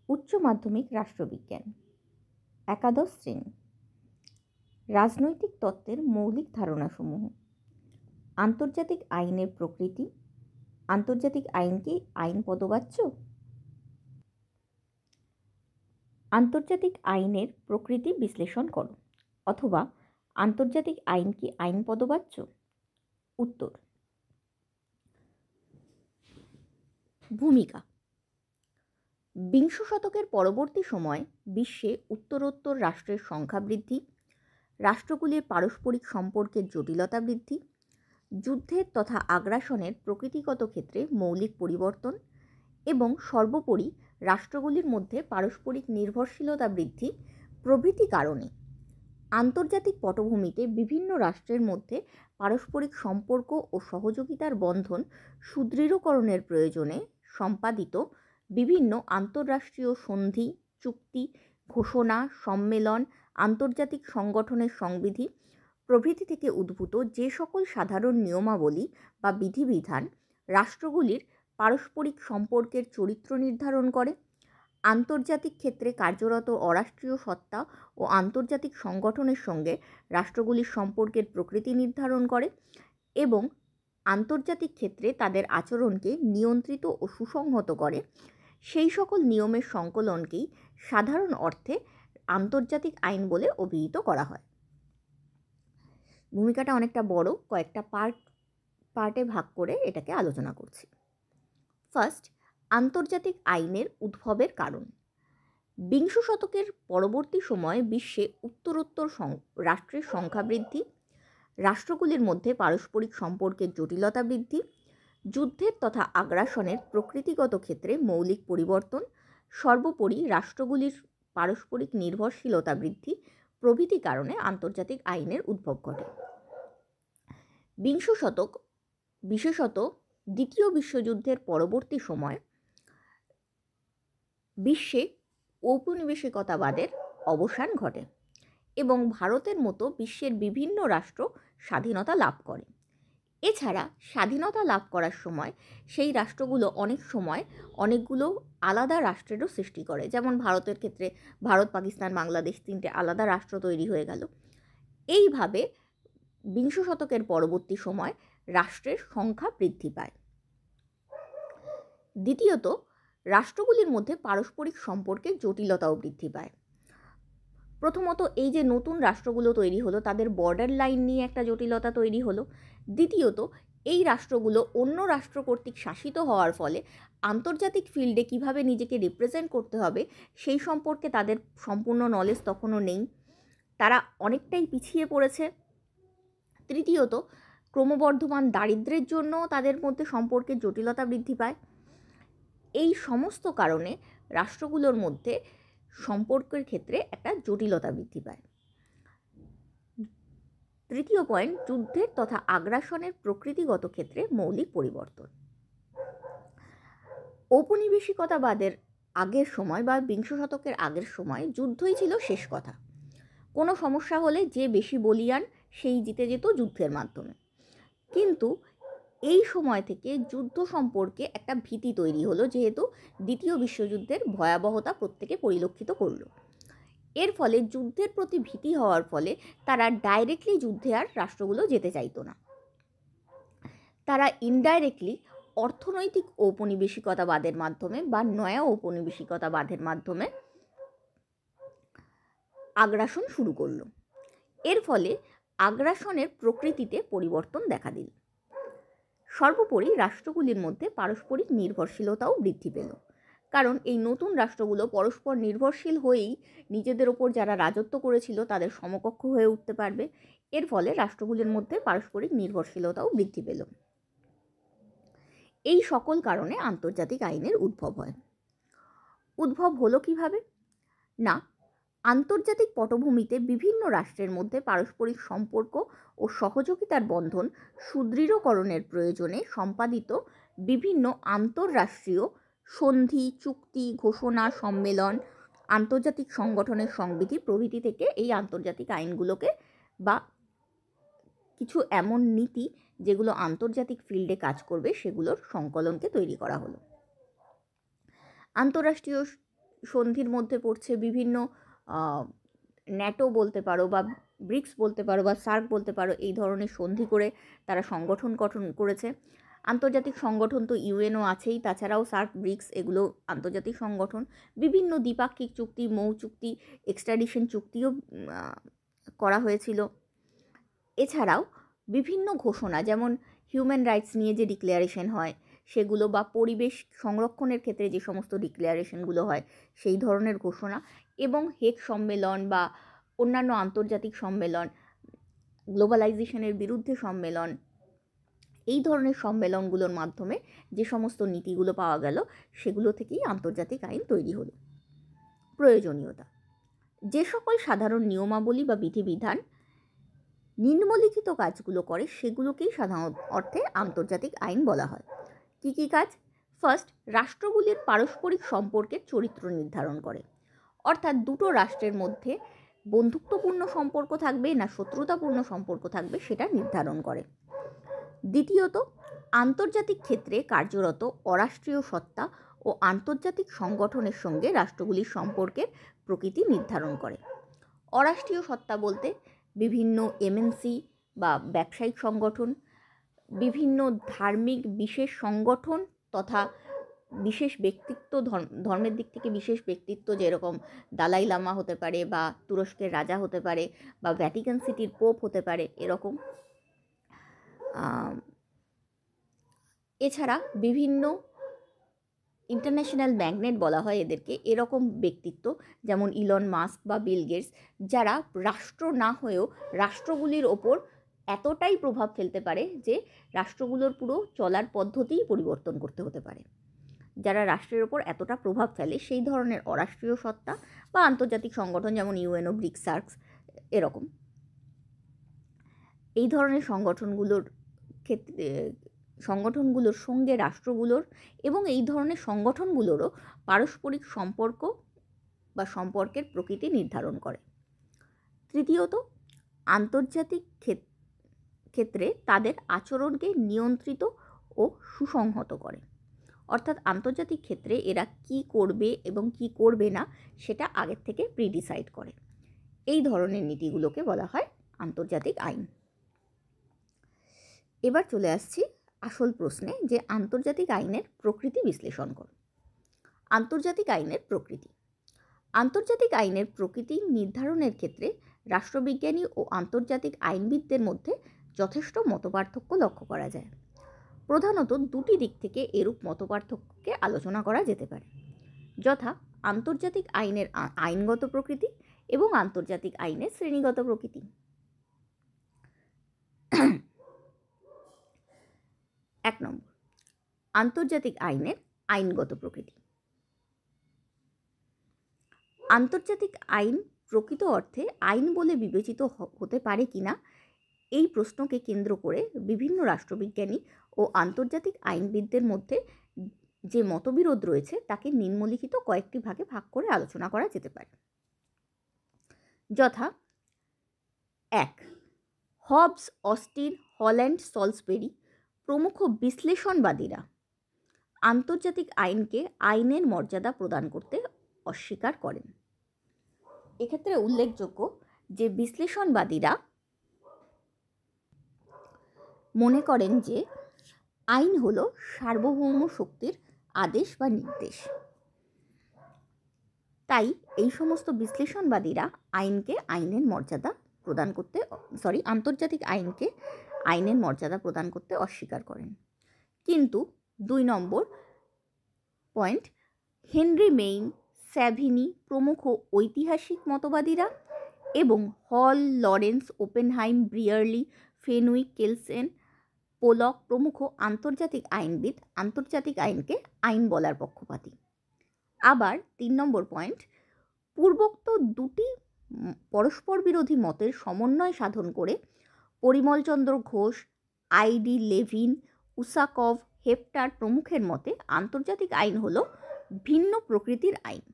উচ্চ মাধ্যমিক রাষ্ট্রবিজ্ঞান, একাদশ শ্রেণী। রাজনৈতিক তত্ত্বের মৌলিক ধারণাসমূহ। আন্তর্জাতিক আইনের প্রকৃতি। আন্তর্জাতিক আইন কি আইন পদবাচ্য? আন্তর্জাতিক আইনের প্রকৃতি বিশ্লেষণ করো, অথবা আন্তর্জাতিক আইন কি আইন পদবাচ্য? উত্তর। ভূমিকা। বিংশ শতকের পরবর্তী সময়ে বিশ্বে উত্তরোত্তর রাষ্ট্রের সংখ্যা বৃদ্ধি, রাষ্ট্রগুলির পারস্পরিক সম্পর্কের জটিলতা বৃদ্ধি, যুদ্ধের তথা আগ্রাসনের প্রকৃতিগত ক্ষেত্রে মৌলিক পরিবর্তন এবং সর্বোপরি রাষ্ট্রগুলির মধ্যে পারস্পরিক নির্ভরশীলতা বৃদ্ধি প্রভৃতি কারণে আন্তর্জাতিক পটভূমিতে বিভিন্ন রাষ্ট্রের মধ্যে পারস্পরিক সম্পর্ক ও সহযোগিতার বন্ধন সুদৃঢ়করণের প্রয়োজনে সম্পাদিত বিভিন্ন আন্তঃরাষ্ট্রীয় সন্ধি, চুক্তি, ঘোষণা, সম্মেলন, আন্তর্জাতিক সংগঠনের সংবিধি প্রভৃতি থেকে উদ্ভূত যে সকল সাধারণ নিয়মাবলী বা বিধিবিধান রাষ্ট্রগুলির পারস্পরিক সম্পর্কের চরিত্র নির্ধারণ করে, আন্তর্জাতিক ক্ষেত্রে কার্যরত অরাষ্ট্রীয় সত্তা ও আন্তর্জাতিক সংগঠনের সঙ্গে রাষ্ট্রগুলির সম্পর্কের প্রকৃতি নির্ধারণ করে এবং আন্তর্জাতিক ক্ষেত্রে তাদের আচরণকে নিয়ন্ত্রিত ও সুসংহত করে, সেই সকল নিয়মের সংকলনকেই সাধারণ অর্থে আন্তর্জাতিক আইন বলে অভিহিত করা হয়। ভূমিকাটা অনেকটা বড়, কয়েকটা পার্টে ভাগ করে এটাকে আলোচনা করছি। ফার্স্ট, আন্তর্জাতিক আইনের উদ্ভবের কারণ। বিংশ শতকের পরবর্তী সময়ে বিশ্বে উত্তরোত্তর রাষ্ট্রের সংখ্যা বৃদ্ধি, রাষ্ট্রগুলির মধ্যে পারস্পরিক সম্পর্কের জটিলতা বৃদ্ধি, যুদ্ধের তথা আগ্রাসনের প্রকৃতিগত ক্ষেত্রে মৌলিক পরিবর্তন, সর্বোপরি রাষ্ট্রগুলির পারস্পরিক নির্ভরশীলতা বৃদ্ধি প্রভৃতি কারণে আন্তর্জাতিক আইনের উদ্ভব ঘটে। বিংশ শতক, বিশেষত দ্বিতীয় বিশ্বযুদ্ধের পরবর্তী সময় বিশ্বে ঔপনিবেশিকতাবাদের অবসান ঘটে এবং ভারতের মতো বিশ্বের বিভিন্ন রাষ্ট্র স্বাধীনতা লাভ করে। এছাড়া স্বাধীনতা লাভ করার সময় সেই রাষ্ট্রগুলো অনেক সময় অনেকগুলো আলাদা রাষ্ট্রেরও সৃষ্টি করে, যেমন ভারতের ক্ষেত্রে ভারত, পাকিস্তান, বাংলাদেশ তিনটে আলাদা রাষ্ট্র তৈরি হয়ে গেল। এইভাবে বিংশ শতকের পরবর্তী সময় রাষ্ট্রের সংখ্যা বৃদ্ধি পায়। দ্বিতীয়ত, রাষ্ট্রগুলির মধ্যে পারস্পরিক সম্পর্কের জটিলতাও বৃদ্ধি পায়। প্রথমত, এই যে নতুন রাষ্ট্রগুলো তৈরি হলো তাদের বর্ডার লাইন নিয়ে একটা জটিলতা তৈরি হলো। দ্বিতীয়ত, এই রাষ্ট্রগুলো অন্য রাষ্ট্র কর্তৃক শাসিত হওয়ার ফলে আন্তর্জাতিক ফিল্ডে কিভাবে নিজেকে রিপ্রেজেন্ট করতে হবে সেই সম্পর্কে তাদের সম্পূর্ণ নলেজ তখনও নেই, তারা অনেকটাই পিছিয়ে পড়েছে। তৃতীয়ত, ক্রমবর্ধমান দারিদ্র্যের জন্য তাদের মধ্যে সম্পর্কের জটিলতা বৃদ্ধি পায়। এই সমস্ত কারণে রাষ্ট্রগুলোর মধ্যে সম্পর্কের ক্ষেত্রে একটা জটিলতা বৃদ্ধি পায়। তৃতীয় পয়েন্ট, যুদ্ধের তথা আগ্রাসনের প্রকৃতিগত ক্ষেত্রে মৌলিক পরিবর্তন। ঔপনিবেশিকতাবাদের আগের সময় বা বিংশ শতকের আগের সময় যুদ্ধই ছিল শেষ কথা। কোনো সমস্যা হলে যে বেশি বলীয়ান সেই জিতে যেত যুদ্ধের মাধ্যমে। কিন্তু এই সময় থেকে যুদ্ধ সম্পর্কে একটা ভীতি তৈরি হলো, যেহেতু দ্বিতীয় বিশ্বযুদ্ধের ভয়াবহতা প্রত্যেকে পরিলক্ষিত করলো। এর ফলে যুদ্ধের প্রতি ভীতি হওয়ার ফলে তারা ডাইরেক্টলি যুদ্ধে আর রাষ্ট্রগুলো যেতে চাইতো না, তারা ইনডাইরেক্টলি অর্থনৈতিক ঔপনিবেশিকতাবাদের মাধ্যমে বা নয়া ঔপনিবেশিকতাবাদের মাধ্যমে আগ্রাসন শুরু করলো। এর ফলে আগ্রাসনের প্রকৃতিতে পরিবর্তন দেখা দিল। সর্বোপরি রাষ্ট্রগুলির মধ্যে পারস্পরিক নির্ভরশীলতাও বৃদ্ধি পেল, কারণ এই নতুন রাষ্ট্রগুলো পরস্পর নির্ভরশীল হয়েই নিজেদের ওপর যারা রাজত্ব করেছিল তাদের সমকক্ষ হয়ে উঠতে পারবে। এর ফলে রাষ্ট্রগুলির মধ্যে পারস্পরিক নির্ভরশীলতাও বৃদ্ধি পেল। এই সকল কারণে আন্তর্জাতিক আইনের উদ্ভব হয়। উদ্ভব হলো কিভাবে? না, আন্তর্জাতিক পটভূমিতে বিভিন্ন রাষ্ট্রের মধ্যে পারস্পরিক সম্পর্ক ও সহযোগিতার বন্ধন সুদৃঢ়করণের প্রয়োজনে সম্পাদিত বিভিন্ন আন্তঃরাষ্ট্রীয় সন্ধি, চুক্তি, ঘোষণা, সম্মেলন, আন্তর্জাতিক সংগঠনের সংবিধি প্রভৃতি থেকে এই আন্তর্জাতিক আইনগুলোকে বা কিছু এমন নীতি যেগুলো আন্তর্জাতিক ফিল্ডে কাজ করবে সেগুলোর সংকলনকে তৈরি করা হলো। আন্তঃরাষ্ট্রীয় সন্ধির মধ্যে পড়ছে বিভিন্ন ন্যাটো বলতে পারো বা ব্রিক্স বলতে পারো বা সার্ক বলতে পারো, এই ধরনের সন্ধি করে তারা সংগঠন গঠন করেছে। আন্তর্জাতিক সংগঠন তো ইউএনও আছেই, তাছাড়াও সার্ক, ব্রিক্স এগুলো আন্তর্জাতিক সংগঠন। বিভিন্ন দ্বিপাক্ষিক চুক্তি, মৌ চুক্তি, এক্সট্রাডিশন চুক্তিও করা হয়েছিল। এছাড়াও বিভিন্ন ঘোষণা, যেমন হিউম্যান রাইটস নিয়ে যে ডিক্লারেশন হয় সেগুলো, বা পরিবেশ সংরক্ষণের ক্ষেত্রে যে সমস্ত ডিক্লারেশনগুলো হয় সেই ধরনের ঘোষণা, এবং হেগ সম্মেলন বা অন্যান্য আন্তর্জাতিক সম্মেলন, গ্লোবালাইজেশনের বিরুদ্ধে সম্মেলন, এই ধরনের সম্মেলনগুলোর মাধ্যমে যে সমস্ত নীতিগুলো পাওয়া গেল সেগুলো থেকেই আন্তর্জাতিক আইন তৈরি হলো। প্রয়োজনীয়তা: যে সকল সাধারণ নিয়মাবলী বা বিধিবিধান নিম্নলিখিত কাজগুলো করে সেগুলোকেই সাধারণ অর্থে আন্তর্জাতিক আইন বলা হয়। কী কী কাজ? ফার্স্ট, রাষ্ট্রগুলির পারস্পরিক সম্পর্কের চরিত্র নির্ধারণ করে, অর্থাৎ দুটো রাষ্ট্রের মধ্যে বন্ধুত্বপূর্ণ সম্পর্ক থাকবে না শত্রুতাপূর্ণ সম্পর্ক থাকবে সেটা নির্ধারণ করে। দ্বিতীয়ত, আন্তর্জাতিক ক্ষেত্রে কার্যরত অরাষ্ট্রীয় সত্তা ও আন্তর্জাতিক সংগঠনের সঙ্গে রাষ্ট্রগুলির সম্পর্কের প্রকৃতি নির্ধারণ করে। অরাষ্ট্রীয় সত্তা বলতে বিভিন্ন এমএনসি বা ব্যবসায়িক সংগঠন, বিভিন্ন ধার্মিক বিশেষ সংগঠন তথা বিশেষ ব্যক্তিত্ব, ধর্মের দিক থেকে বিশেষ ব্যক্তিত্ব, যেরকম দালাই লামা হতে পারে বা তুরস্কের রাজা হতে পারে বা ভ্যাটিকান সিটির পোপ হতে পারে, এরকম। এছাড়া বিভিন্ন ইন্টারন্যাশনাল ম্যাগনেট বলা হয় এদেরকে, এরকম ব্যক্তিত্ব যেমন ইলন মাস্ক বা বিল গেটস, যারা রাষ্ট্র না হয়েও রাষ্ট্রগুলির ওপর এতটাই প্রভাব ফেলতে পারে যে রাষ্ট্রগুলোর পুরো চলার পদ্ধতিই পরিবর্তন করতে হতে পারে। যারা রাষ্ট্রের ওপর এতটা প্রভাব ফেলে সেই ধরনের অরাষ্ট্রীয় সত্তা বা আন্তর্জাতিক সংগঠন, যেমন ইউএনও, ব্রিক্স, সার্কস, এরকম। এই ধরনের সংগঠনগুলোর সঙ্গে রাষ্ট্রগুলোর এবং এই ধরনের সংগঠনগুলোরও পারস্পরিক সম্পর্ক বা সম্পর্কের প্রকৃতি নির্ধারণ করে। তৃতীয়ত, আন্তর্জাতিক ক্ষেত্রে তাদের আচরণকে নিয়ন্ত্রিত ও সুসংহত করে, অর্থাৎ আন্তর্জাতিক ক্ষেত্রে এরা কি করবে এবং কি করবে না সেটা আগের থেকে প্রিডিসাইড করে। এই ধরনের নীতিগুলোকে বলা হয় আন্তর্জাতিক আইন। এবার চলে আসছি আসল প্রশ্নে, যে আন্তর্জাতিক আইনের প্রকৃতি বিশ্লেষণ করো। আন্তর্জাতিক আইনের প্রকৃতি: আন্তর্জাতিক আইনের প্রকৃতি নির্ধারণের ক্ষেত্রে রাষ্ট্রবিজ্ঞানী ও আন্তর্জাতিক আইনবিদদের মধ্যে যথেষ্ট মতপার্থক্য লক্ষ্য করা যায়। প্রধানত দুটি দিক থেকে এরূপ মতপার্থক্যকে আলোচনা করা যেতে পারে, যথা আন্তর্জাতিক আইনের আইনগত প্রকৃতি এবং আন্তর্জাতিক আইনের শ্রেণীগত প্রকৃতি। 1 নম্বর, আন্তর্জাতিক আইনের আইনগত প্রকৃতি। আন্তর্জাতিক আইন প্রকৃত অর্থে আইন বলে বিবেচিত হতে পারে কিনা এই প্রশ্নকে কেন্দ্র করে বিভিন্ন রাষ্ট্রবিজ্ঞানী ও আন্তর্জাতিক আইনবিদদের মধ্যে যে মতবিরোধ রয়েছে তাকে নিম্নলিখিত কয়েকটি ভাগে ভাগ করে আলোচনা করা যেতে পারে, যথা: 1, হবস, অস্টিন, হল্যান্ড, সলসবেরি প্রমুখ বিশ্লেষণবাদীরা আন্তর্জাতিক আইনকে আইনের মর্যাদা প্রদান করতে অস্বীকার করেন। এক্ষেত্রে উল্লেখযোগ্য যে বিশ্লেষণবাদীরা মনে করেন যে আইন হলো সার্বভৌম শক্তির আদেশ বা নির্দেশ। তাই এই সমস্ত বিশ্লেষণবাদীরা আন্তর্জাতিক আইনকে আইনের মর্যাদা প্রদান করতে অস্বীকার করেন। কিন্তু 2 নম্বর পয়েন্ট, হেনরি মেইন, স্যাভিনি প্রমুখ ঐতিহাসিক মতবাদীরা এবং হল, লরেন্স, ওপেনহাইম, ব্রিয়ারলি, ফেনউইক, কেলসেন, পোলক প্রমুখ আন্তর্জাতিক আইনবিদ আন্তর্জাতিক আইনকে আইন বলার পক্ষপাতী। আবার 3 নম্বর পয়েন্ট, পূর্বোক্ত দুটি পরস্পর বিরোধী মতের সমন্বয় সাধন করে পরিমলচন্দ্র ঘোষ, আইডি লেভিন, উসাকভ, হেপ্টার প্রমুখের মতে আন্তর্জাতিক আইন হল ভিন্ন প্রকৃতির আইন।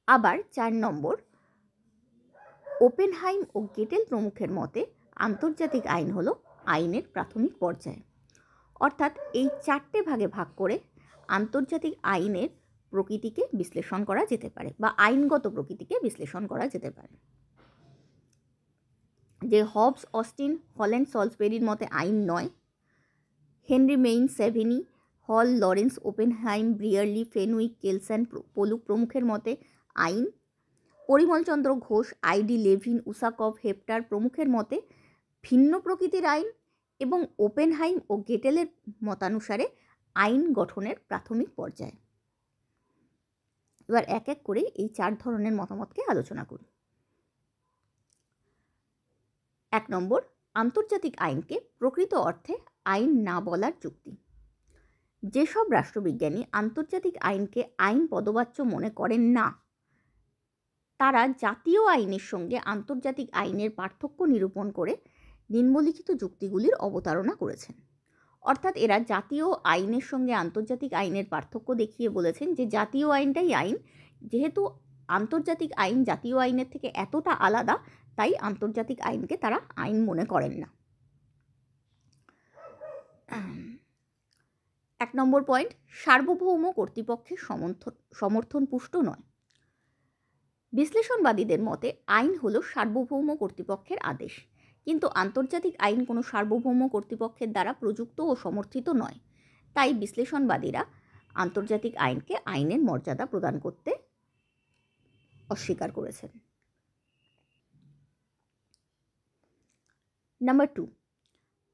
আবার 4 নম্বর, ওপেনহাইম ও গেটেল প্রমুখের মতে আন্তর্জাতিক আইন হল আইনের প্রাথমিক পর্যায়। অর্থাৎ এই 4টে ভাগে ভাগ করে আন্তর্জাতিক আইনের প্রকৃতিকে বিশ্লেষণ করা যেতে পারে বা আইনগত প্রকৃতিকে বিশ্লেষণ করা যেতে পারে। যে হবস, অস্টিন, হল্যান্ড, সলসবেরির মতে আইন নয়, হেনরি মেইন, সেভেনি, হল, লরেন্স, ওপেনহাইম, ব্রিয়ারলি, ফেনউইক, কেলসন, পোলুক প্রমুখের মতে আইন, পরিমলচন্দ্র ঘোষ, আইডি লেভিন, উসাকভ, হেপ্টার প্রমুখের মতে ভিন্ন প্রকৃতির আইন এবং ওপেনহাইম ও গেটেলের মতানুসারে আইন গঠনের প্রাথমিক পর্যায়ে। এবার এক এক করে এই 4 ধরনের মতামতকে আলোচনা করি। 1 নম্বর, আন্তর্জাতিক আইনকে প্রকৃত অর্থে আইন না বলার যুক্তি। যেসব রাষ্ট্রবিজ্ঞানী আন্তর্জাতিক আইনকে আইন পদবাচ্য মনে করেন না, তারা জাতীয় আইনের সঙ্গে আন্তর্জাতিক আইনের পার্থক্য নিরূপণ করে নিম্নলিখিত যুক্তিগুলির অবতারণা করেছেন। অর্থাৎ এরা জাতীয় আইনের সঙ্গে আন্তর্জাতিক আইনের পার্থক্য দেখিয়ে বলেছেন যে জাতীয় আইনটাই আইন, যেহেতু আন্তর্জাতিক আইন জাতীয় আইনের থেকে এতটা আলাদা, তাই আন্তর্জাতিক আইনকে তারা আইন মনে করেন না। 1 নম্বর পয়েন্ট, সার্বভৌম কর্তৃপক্ষের সমর্থন পুষ্ট নয়। বিশ্লেষণবাদীদের মতে আইন হলো সার্বভৌম কর্তৃপক্ষের আদেশ, কিন্তু আন্তর্জাতিক আইন কোনো সার্বভৌম কর্তৃপক্ষের দ্বারা প্রযুক্ত ও সমর্থিত নয়। তাই বিশ্লেষণবাদীরা আন্তর্জাতিক আইনকে আইনের মর্যাদা প্রদান করতে অস্বীকার করেছেন। নাম্বার 2,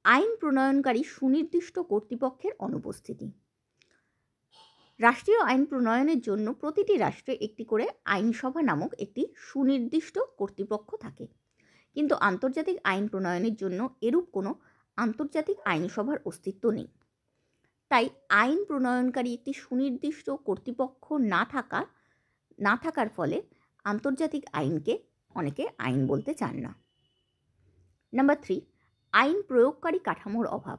আইন প্রণয়নকারী সুনির্দিষ্ট কর্তৃপক্ষের অনুপস্থিতি। রাষ্ট্রীয় আইন প্রণয়নের জন্য প্রতিটি রাষ্ট্রে একটি করে আইনসভা নামক একটি সুনির্দিষ্ট কর্তৃপক্ষ থাকে, কিন্তু আন্তর্জাতিক আইন প্রণয়নের জন্য এরূপ কোনো আন্তর্জাতিক আইনসভার অস্তিত্ব নেই। তাই আইন প্রণয়নকারী একটি সুনির্দিষ্ট কর্তৃপক্ষ না থাকার ফলে আন্তর্জাতিক আইনকে অনেকে আইন বলতে চান না। নাম্বার 3, আইন প্রয়োগকারী কাঠামোর অভাব।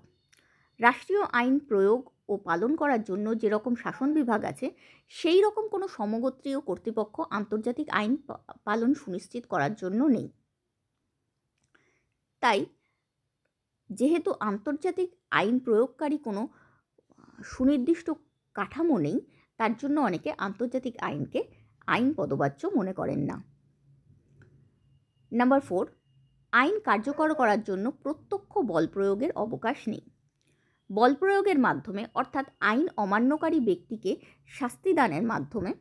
রাষ্ট্রীয় আইন প্রয়োগ ও পালন করার জন্য যেরকম শাসন বিভাগ আছে, সেই রকম কোনো সমগোত্রীয় কর্তৃপক্ষ আন্তর্জাতিক আইন পালন সুনিশ্চিত করার জন্য নেই। তাই যেহেতু আন্তর্জাতিক আইন প্রয়োগকারী কোনো সুনির্দিষ্ট কাঠামো নেই, তার জন্য অনেকে আন্তর্জাতিক আইনকে আইন পদবাচ্য মনে করেন না। নাম্বার 4, আইন কার্যকর করার জন্য প্রত্যক্ষ বল প্রয়োগের অবকাশ নেই। বল প্রয়োগের মাধ্যমে অর্থাৎ আইন অমান্যকারী ব্যক্তিকে শাস্তি দানের মাধ্যমে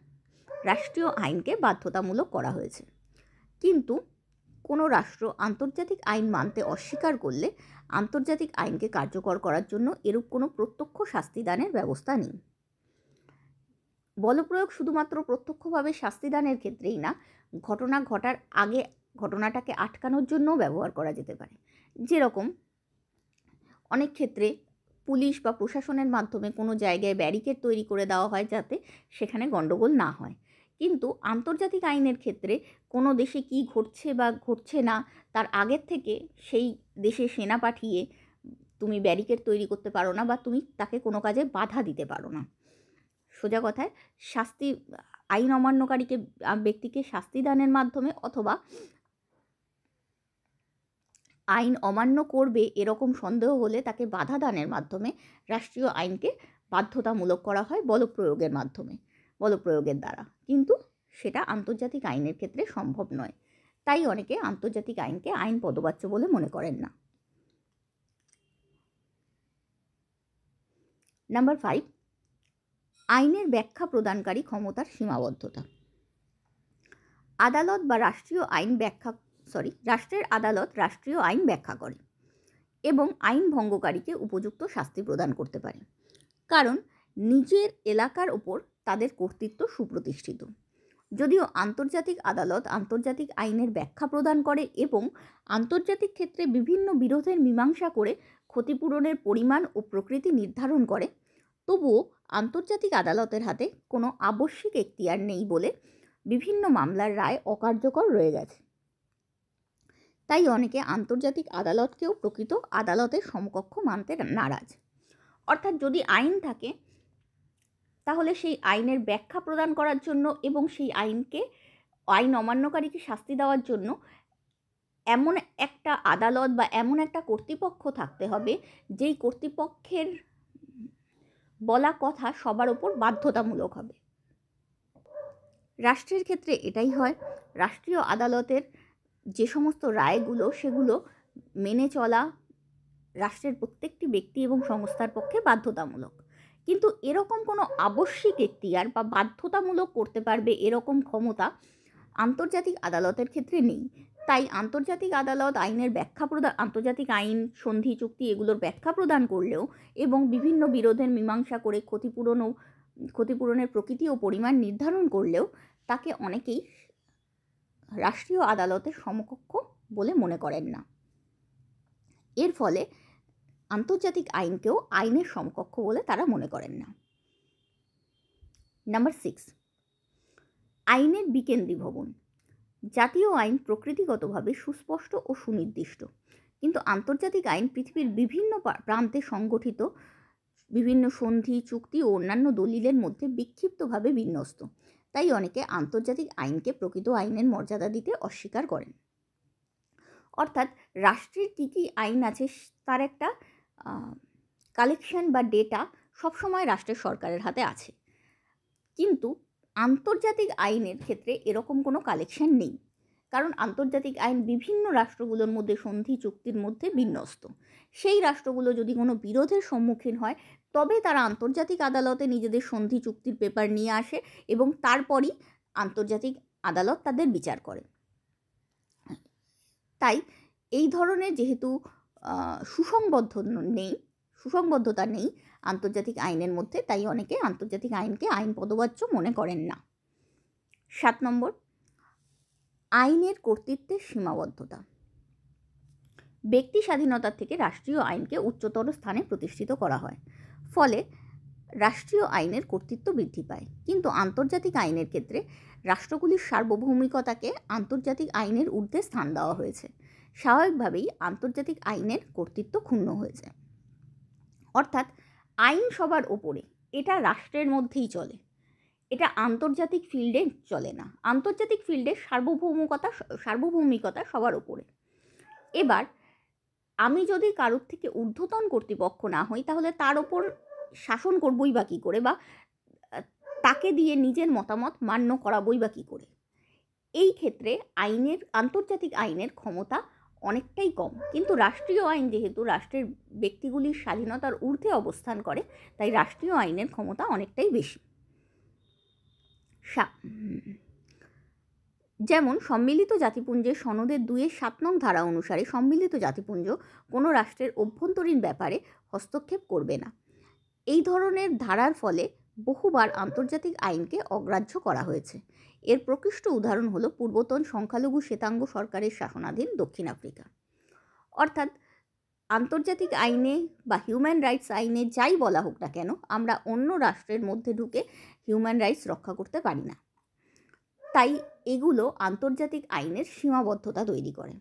রাষ্ট্রীয় আইনকে বাধ্যতামূলক করা হয়েছে, কিন্তু কোনো রাষ্ট্র আন্তর্জাতিক আইন মানতে অস্বীকার করলে আন্তর্জাতিক আইনকে কার্যকর করার জন্য এরূপ কোনো প্রত্যক্ষ শাস্তি দানের ব্যবস্থা নেই। বলপ্রয়োগ শুধুমাত্র প্রত্যক্ষভাবে শাস্তি দানের ক্ষেত্রেই না, ঘটনা ঘটার আগে ঘটনাটাকে আটকানোর জন্যও ব্যবহার করা যেতে পারে। যেরকম অনেক ক্ষেত্রে পুলিশ বা প্রশাসনের মাধ্যমে কোনো জায়গায় ব্যারিকেড তৈরি করে দেওয়া হয় যাতে সেখানে গণ্ডগোল না হয়, কিন্তু আন্তর্জাতিক আইনের ক্ষেত্রে কোনো দেশে কি ঘটছে বা ঘটছে না তার আগের থেকে সেই দেশে সেনা পাঠিয়ে তুমি ব্যারিকেড তৈরি করতে পারো না বা তুমি তাকে কোনো কাজে বাধা দিতে পারো না। সোজা কথায় আইন অমান্যকারীকে ব্যক্তিকে শাস্তি দানের মাধ্যমে অথবা আইন অমান্য করবে এরকম সন্দেহ হলে তাকে বাধা দানের মাধ্যমে রাষ্ট্রীয় আইনকে বাধ্যতামূলক করা হয় বলপ্রয়োগের দ্বারা, কিন্তু সেটা আন্তর্জাতিক আইনের ক্ষেত্রে সম্ভব নয়। তাই অনেকে আন্তর্জাতিক আইনকে আইন পদবাচ্য বলে মনে করেন না। নাম্বার 5, আইনের ব্যাখ্যা প্রদানকারী ক্ষমতার সীমাবদ্ধতা। আদালত বা রাষ্ট্রের আদালত রাষ্ট্রীয় আইন ব্যাখ্যা করে এবং আইন ভঙ্গকারীকে উপযুক্ত শাস্তি প্রদান করতে পারে, কারণ নিজের এলাকার ওপর তাদের কর্তৃত্ব সুপ্রতিষ্ঠিত। যদিও আন্তর্জাতিক আদালত আন্তর্জাতিক আইনের ব্যাখ্যা প্রদান করে এবং আন্তর্জাতিক ক্ষেত্রে বিভিন্ন বিরোধের মীমাংসা করে ক্ষতিপূরণের পরিমাণ ও প্রকৃতি নির্ধারণ করে, তবুও আন্তর্জাতিক আদালতের হাতে কোনো আবশ্যিক এখতিয়ার নেই বলে বিভিন্ন মামলার রায় অকার্যকর রয়ে গেছে। তাই অনেকে আন্তর্জাতিক আদালতকেও প্রকৃত আদালতের সমকক্ষ মানতে নারাজ। অর্থাৎ যদি আইন থাকে তাহলে সেই আইনের ব্যাখ্যা প্রদান করার জন্য এবং সেই আইন অমান্যকারীকে শাস্তি দেওয়ার জন্য এমন একটা আদালত বা এমন একটা কর্তৃপক্ষ থাকতে হবে যেই কর্তৃপক্ষের বলা কথা সবার ওপর বাধ্যতামূলক হবে। রাষ্ট্রের ক্ষেত্রে এটাই হয়, রাষ্ট্রীয় আদালতের যে সমস্ত রায়গুলো সেগুলো মেনে চলা রাষ্ট্রের প্রত্যেকটি ব্যক্তি এবং সংস্থার পক্ষে বাধ্যতামূলক। কিন্তু এরকম কোনো আবশ্যিক এখতিয়ার বা বাধ্যতামূলক করতে পারবে এরকম ক্ষমতা আন্তর্জাতিক আদালতের ক্ষেত্রে নেই। তাই আন্তর্জাতিক আদালত আইনের ব্যাখ্যা প্রদান, আন্তর্জাতিক আইন, সন্ধি, চুক্তি এগুলোর ব্যাখ্যা প্রদান করলেও এবং বিভিন্ন বিরোধের মীমাংসা করে ক্ষতিপূরণের প্রকৃতি ও পরিমাণ নির্ধারণ করলেও তাকে অনেকেই রাষ্ট্রীয় আদালতের সমকক্ষ বলে মনে করেন না। এর ফলে আন্তর্জাতিক আইনকেও আইনের সমকক্ষ বলে তারা মনে করেন না। নাম্বার 6, আইনের বিকেন্দ্রীভবন। জাতীয় আইন প্রকৃতিগতভাবে সুস্পষ্ট ও সুনির্দিষ্ট, কিন্তু আন্তর্জাতিক আইন পৃথিবীর বিভিন্ন প্রান্তে সংগঠিত বিভিন্ন সন্ধি, চুক্তি ও অন্যান্য দলিলের মধ্যে বিক্ষিপ্তভাবে বিন্যস্ত। তাই অনেকে আন্তর্জাতিক আইনকে প্রকৃত আইনের মর্যাদা দিতে অস্বীকার করেন। অর্থাৎ রাষ্ট্রের কী কী আইন আছে তার একটা কালেকশন বা ডেটা সবসময় রাষ্ট্রের সরকারের হাতে আছে, কিন্তু আন্তর্জাতিক আইনের ক্ষেত্রে এরকম কোনো কালেকশন নেই, কারণ আন্তর্জাতিক আইন বিভিন্ন রাষ্ট্রগুলোর মধ্যে সন্ধি চুক্তির মধ্যে বিন্যস্ত। সেই রাষ্ট্রগুলো যদি কোনো বিরোধের সম্মুখীন হয় তবে তারা আন্তর্জাতিক আদালতে নিজেদের সন্ধি চুক্তির পেপার নিয়ে আসে এবং তারপরই আন্তর্জাতিক আদালত তাদের বিচার করে। তাই এই ধরনের যেহেতু সুসংবদ্ধতা নেই আন্তর্জাতিক আইনের মধ্যে, তাই অনেকে আন্তর্জাতিক আইনকে আইন পদবাচ্য মনে করেন না। 7 নম্বর, আইনের কর্তৃত্বের সীমাবদ্ধতা। ব্যক্তি স্বাধীনতার থেকে রাষ্ট্রীয় আইনকে উচ্চতর স্থানে প্রতিষ্ঠিত করা হয়, ফলে রাষ্ট্রীয় আইনের কর্তৃত্ব বৃদ্ধি পায়। কিন্তু আন্তর্জাতিক আইনের ক্ষেত্রে রাষ্ট্রগুলির সার্বভৌমিকতাকে আন্তর্জাতিক আইনের ঊর্ধ্বে স্থান দেওয়া হয়েছে। স্বাভাবিকভাবেই আন্তর্জাতিক আইনের কর্তৃত্ব ক্ষুণ্ণ হয়েছে। অর্থাৎ আইন সবার ওপরে, এটা রাষ্ট্রের মধ্যেই চলে, এটা আন্তর্জাতিক ফিল্ডে চলে না। আন্তর্জাতিক ফিল্ডে সার্বভৌমিকতা সবার ওপরে। এবার আমি যদি কারোর থেকে ঊর্ধ্বতন কর্তৃপক্ষ না হই তাহলে তার ওপর শাসন করবই বা কী করে, বা তাকে দিয়ে নিজের মতামত মান্য করাবই বা কী করে। এই ক্ষেত্রে আন্তর্জাতিক আইনের ক্ষমতা অনেকটাই কম, কিন্তু রাষ্ট্রীয় আইন যেহেতু রাষ্ট্রের ব্যক্তিগুলির স্বাধীনতার ঊর্ধ্বে অবস্থান করে, তাই রাষ্ট্রীয় আইনের ক্ষমতা অনেকটাই বেশি। যেমন সম্মিলিত জাতিপুঞ্জের সনদের 2-7 নং ধারা অনুসারে সম্মিলিত জাতিপুঞ্জ কোনো রাষ্ট্রের অভ্যন্তরীণ ব্যাপারে হস্তক্ষেপ করবে না। এই ধরনের ধারার ফলে বহুবার আন্তর্জাতিক আইনকে অগ্রাহ্য করা হয়েছে। এর প্রকৃষ্ট উদাহরণ হলো পূর্বতন সংখ্যালঘু শ্বেতাঙ্গ সরকারের শাসনাধীন দক্ষিণ আফ্রিকা। অর্থাৎ আন্তর্জাতিক আইনে বা হিউম্যান রাইটস আইনে যাই বলা হোক না কেন, আমরা অন্য রাষ্ট্রের মধ্যে ঢুকে হিউম্যান রাইটস রক্ষা করতে পারি না। তাই এগুলো আন্তর্জাতিক আইনের সীমাবদ্ধতা তৈরি করে।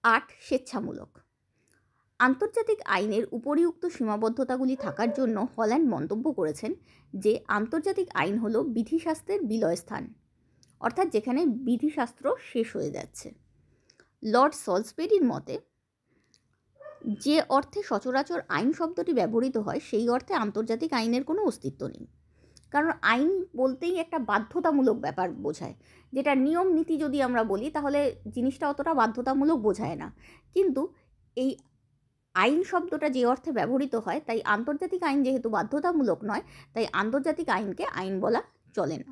8, স্বেচ্ছামূলক। আন্তর্জাতিক আইনের উপরিউক্ত সীমাবদ্ধতাগুলি থাকার জন্য হল্যান্ড মন্তব্য করেছেন যে আন্তর্জাতিক আইন হলো বিধিশাস্ত্রের বিলয়স্থান, অর্থাৎ যেখানে বিধিশাস্ত্র শেষ হয়ে যাচ্ছে। লর্ড সলসবেরির মতে যে অর্থে সচরাচর আইন শব্দটি ব্যবহৃত হয় সেই অর্থে আন্তর্জাতিক আইনের কোনো অস্তিত্ব নেই, কারণ আইন বলতেই একটা বাধ্যতামূলক ব্যাপার বোঝায়, যেটা নিয়ম নীতি যদি আমরা বলি তাহলে জিনিসটা অতটা বাধ্যতামূলক বোঝায় না। কিন্তু এই আইন শব্দটা যে অর্থে ব্যবহৃত হয়, তাই আন্তর্জাতিক আইন যেহেতু বাধ্যতামূলক নয়, তাই আন্তর্জাতিক আইনকে আইন বলা চলে না।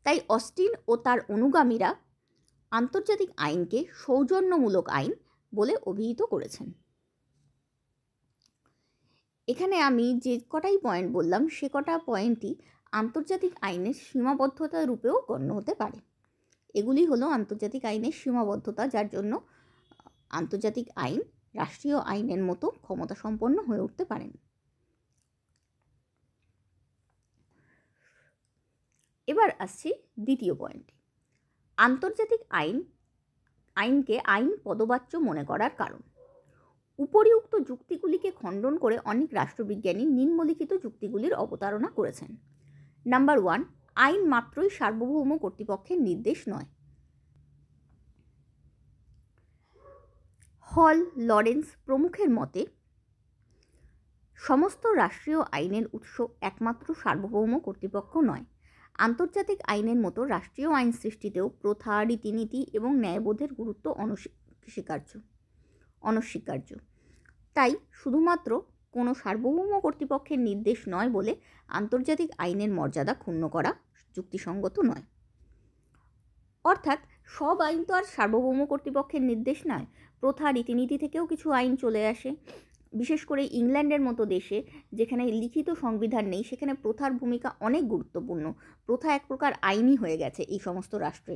তাই অস্টিন ও তার অনুগামীরা আন্তর্জাতিক আইনকে সৌজন্যমূলক আইন বলে অভিহিত করেছেন। এখানে আমি যে কটাই পয়েন্ট বললাম সে কটা পয়েন্টই আন্তর্জাতিক আইনের সীমাবদ্ধতা রূপেও গণ্য হতে পারে। এগুলি হলো আন্তর্জাতিক আইনের সীমাবদ্ধতা, যার জন্য আন্তর্জাতিক আইন রাষ্ট্রীয় আইনের মতো ক্ষমতা সম্পন্ন হয়ে উঠতে পারেন। এবার আসছি দ্বিতীয় পয়েন্টে, আন্তর্জাতিক আইনকে আইন পদবাচ্য মনে করার কারণ। উপরিউক্ত যুক্তিগুলিকে খণ্ডন করে অনেক রাষ্ট্রবিজ্ঞানী নিম্নলিখিত যুক্তিগুলির অবতারণা করেছেন। নাম্বার 1, আইন মাত্রই সার্বভৌম কর্তৃপক্ষের নির্দেশ নয়। হল, লরেন্স প্রমুখের মতে সমস্ত রাষ্ট্রীয় আইনের উৎস একমাত্র সার্বভৌম কর্তৃপক্ষ নয়। আন্তর্জাতিক আইনের মতো রাষ্ট্রীয় আইন সৃষ্টিতেও প্রথা, রীতিনীতি এবং ন্যায়বোধের গুরুত্ব অনস্বীকার্য। তাই শুধুমাত্র কোনো সার্বভৌম কর্তৃপক্ষের নির্দেশ নয় বলে আন্তর্জাতিক আইনের মর্যাদা ক্ষুণ্ণ করা যুক্তিসঙ্গত নয়। অর্থাৎ সব আইন তো আর সার্বভৌম কর্তৃপক্ষের নির্দেশ নয়। প্রথা, রীতিনীতি থেকেও কিছু আইন চলে আসে। বিশেষ করে ইংল্যান্ডের মতো দেশে, যেখানে লিখিত সংবিধান নেই, সেখানে প্রথার ভূমিকা অনেক গুরুত্বপূর্ণ। প্রথা এক প্রকার আইনই হয়ে গেছে এই সমস্ত রাষ্ট্রে।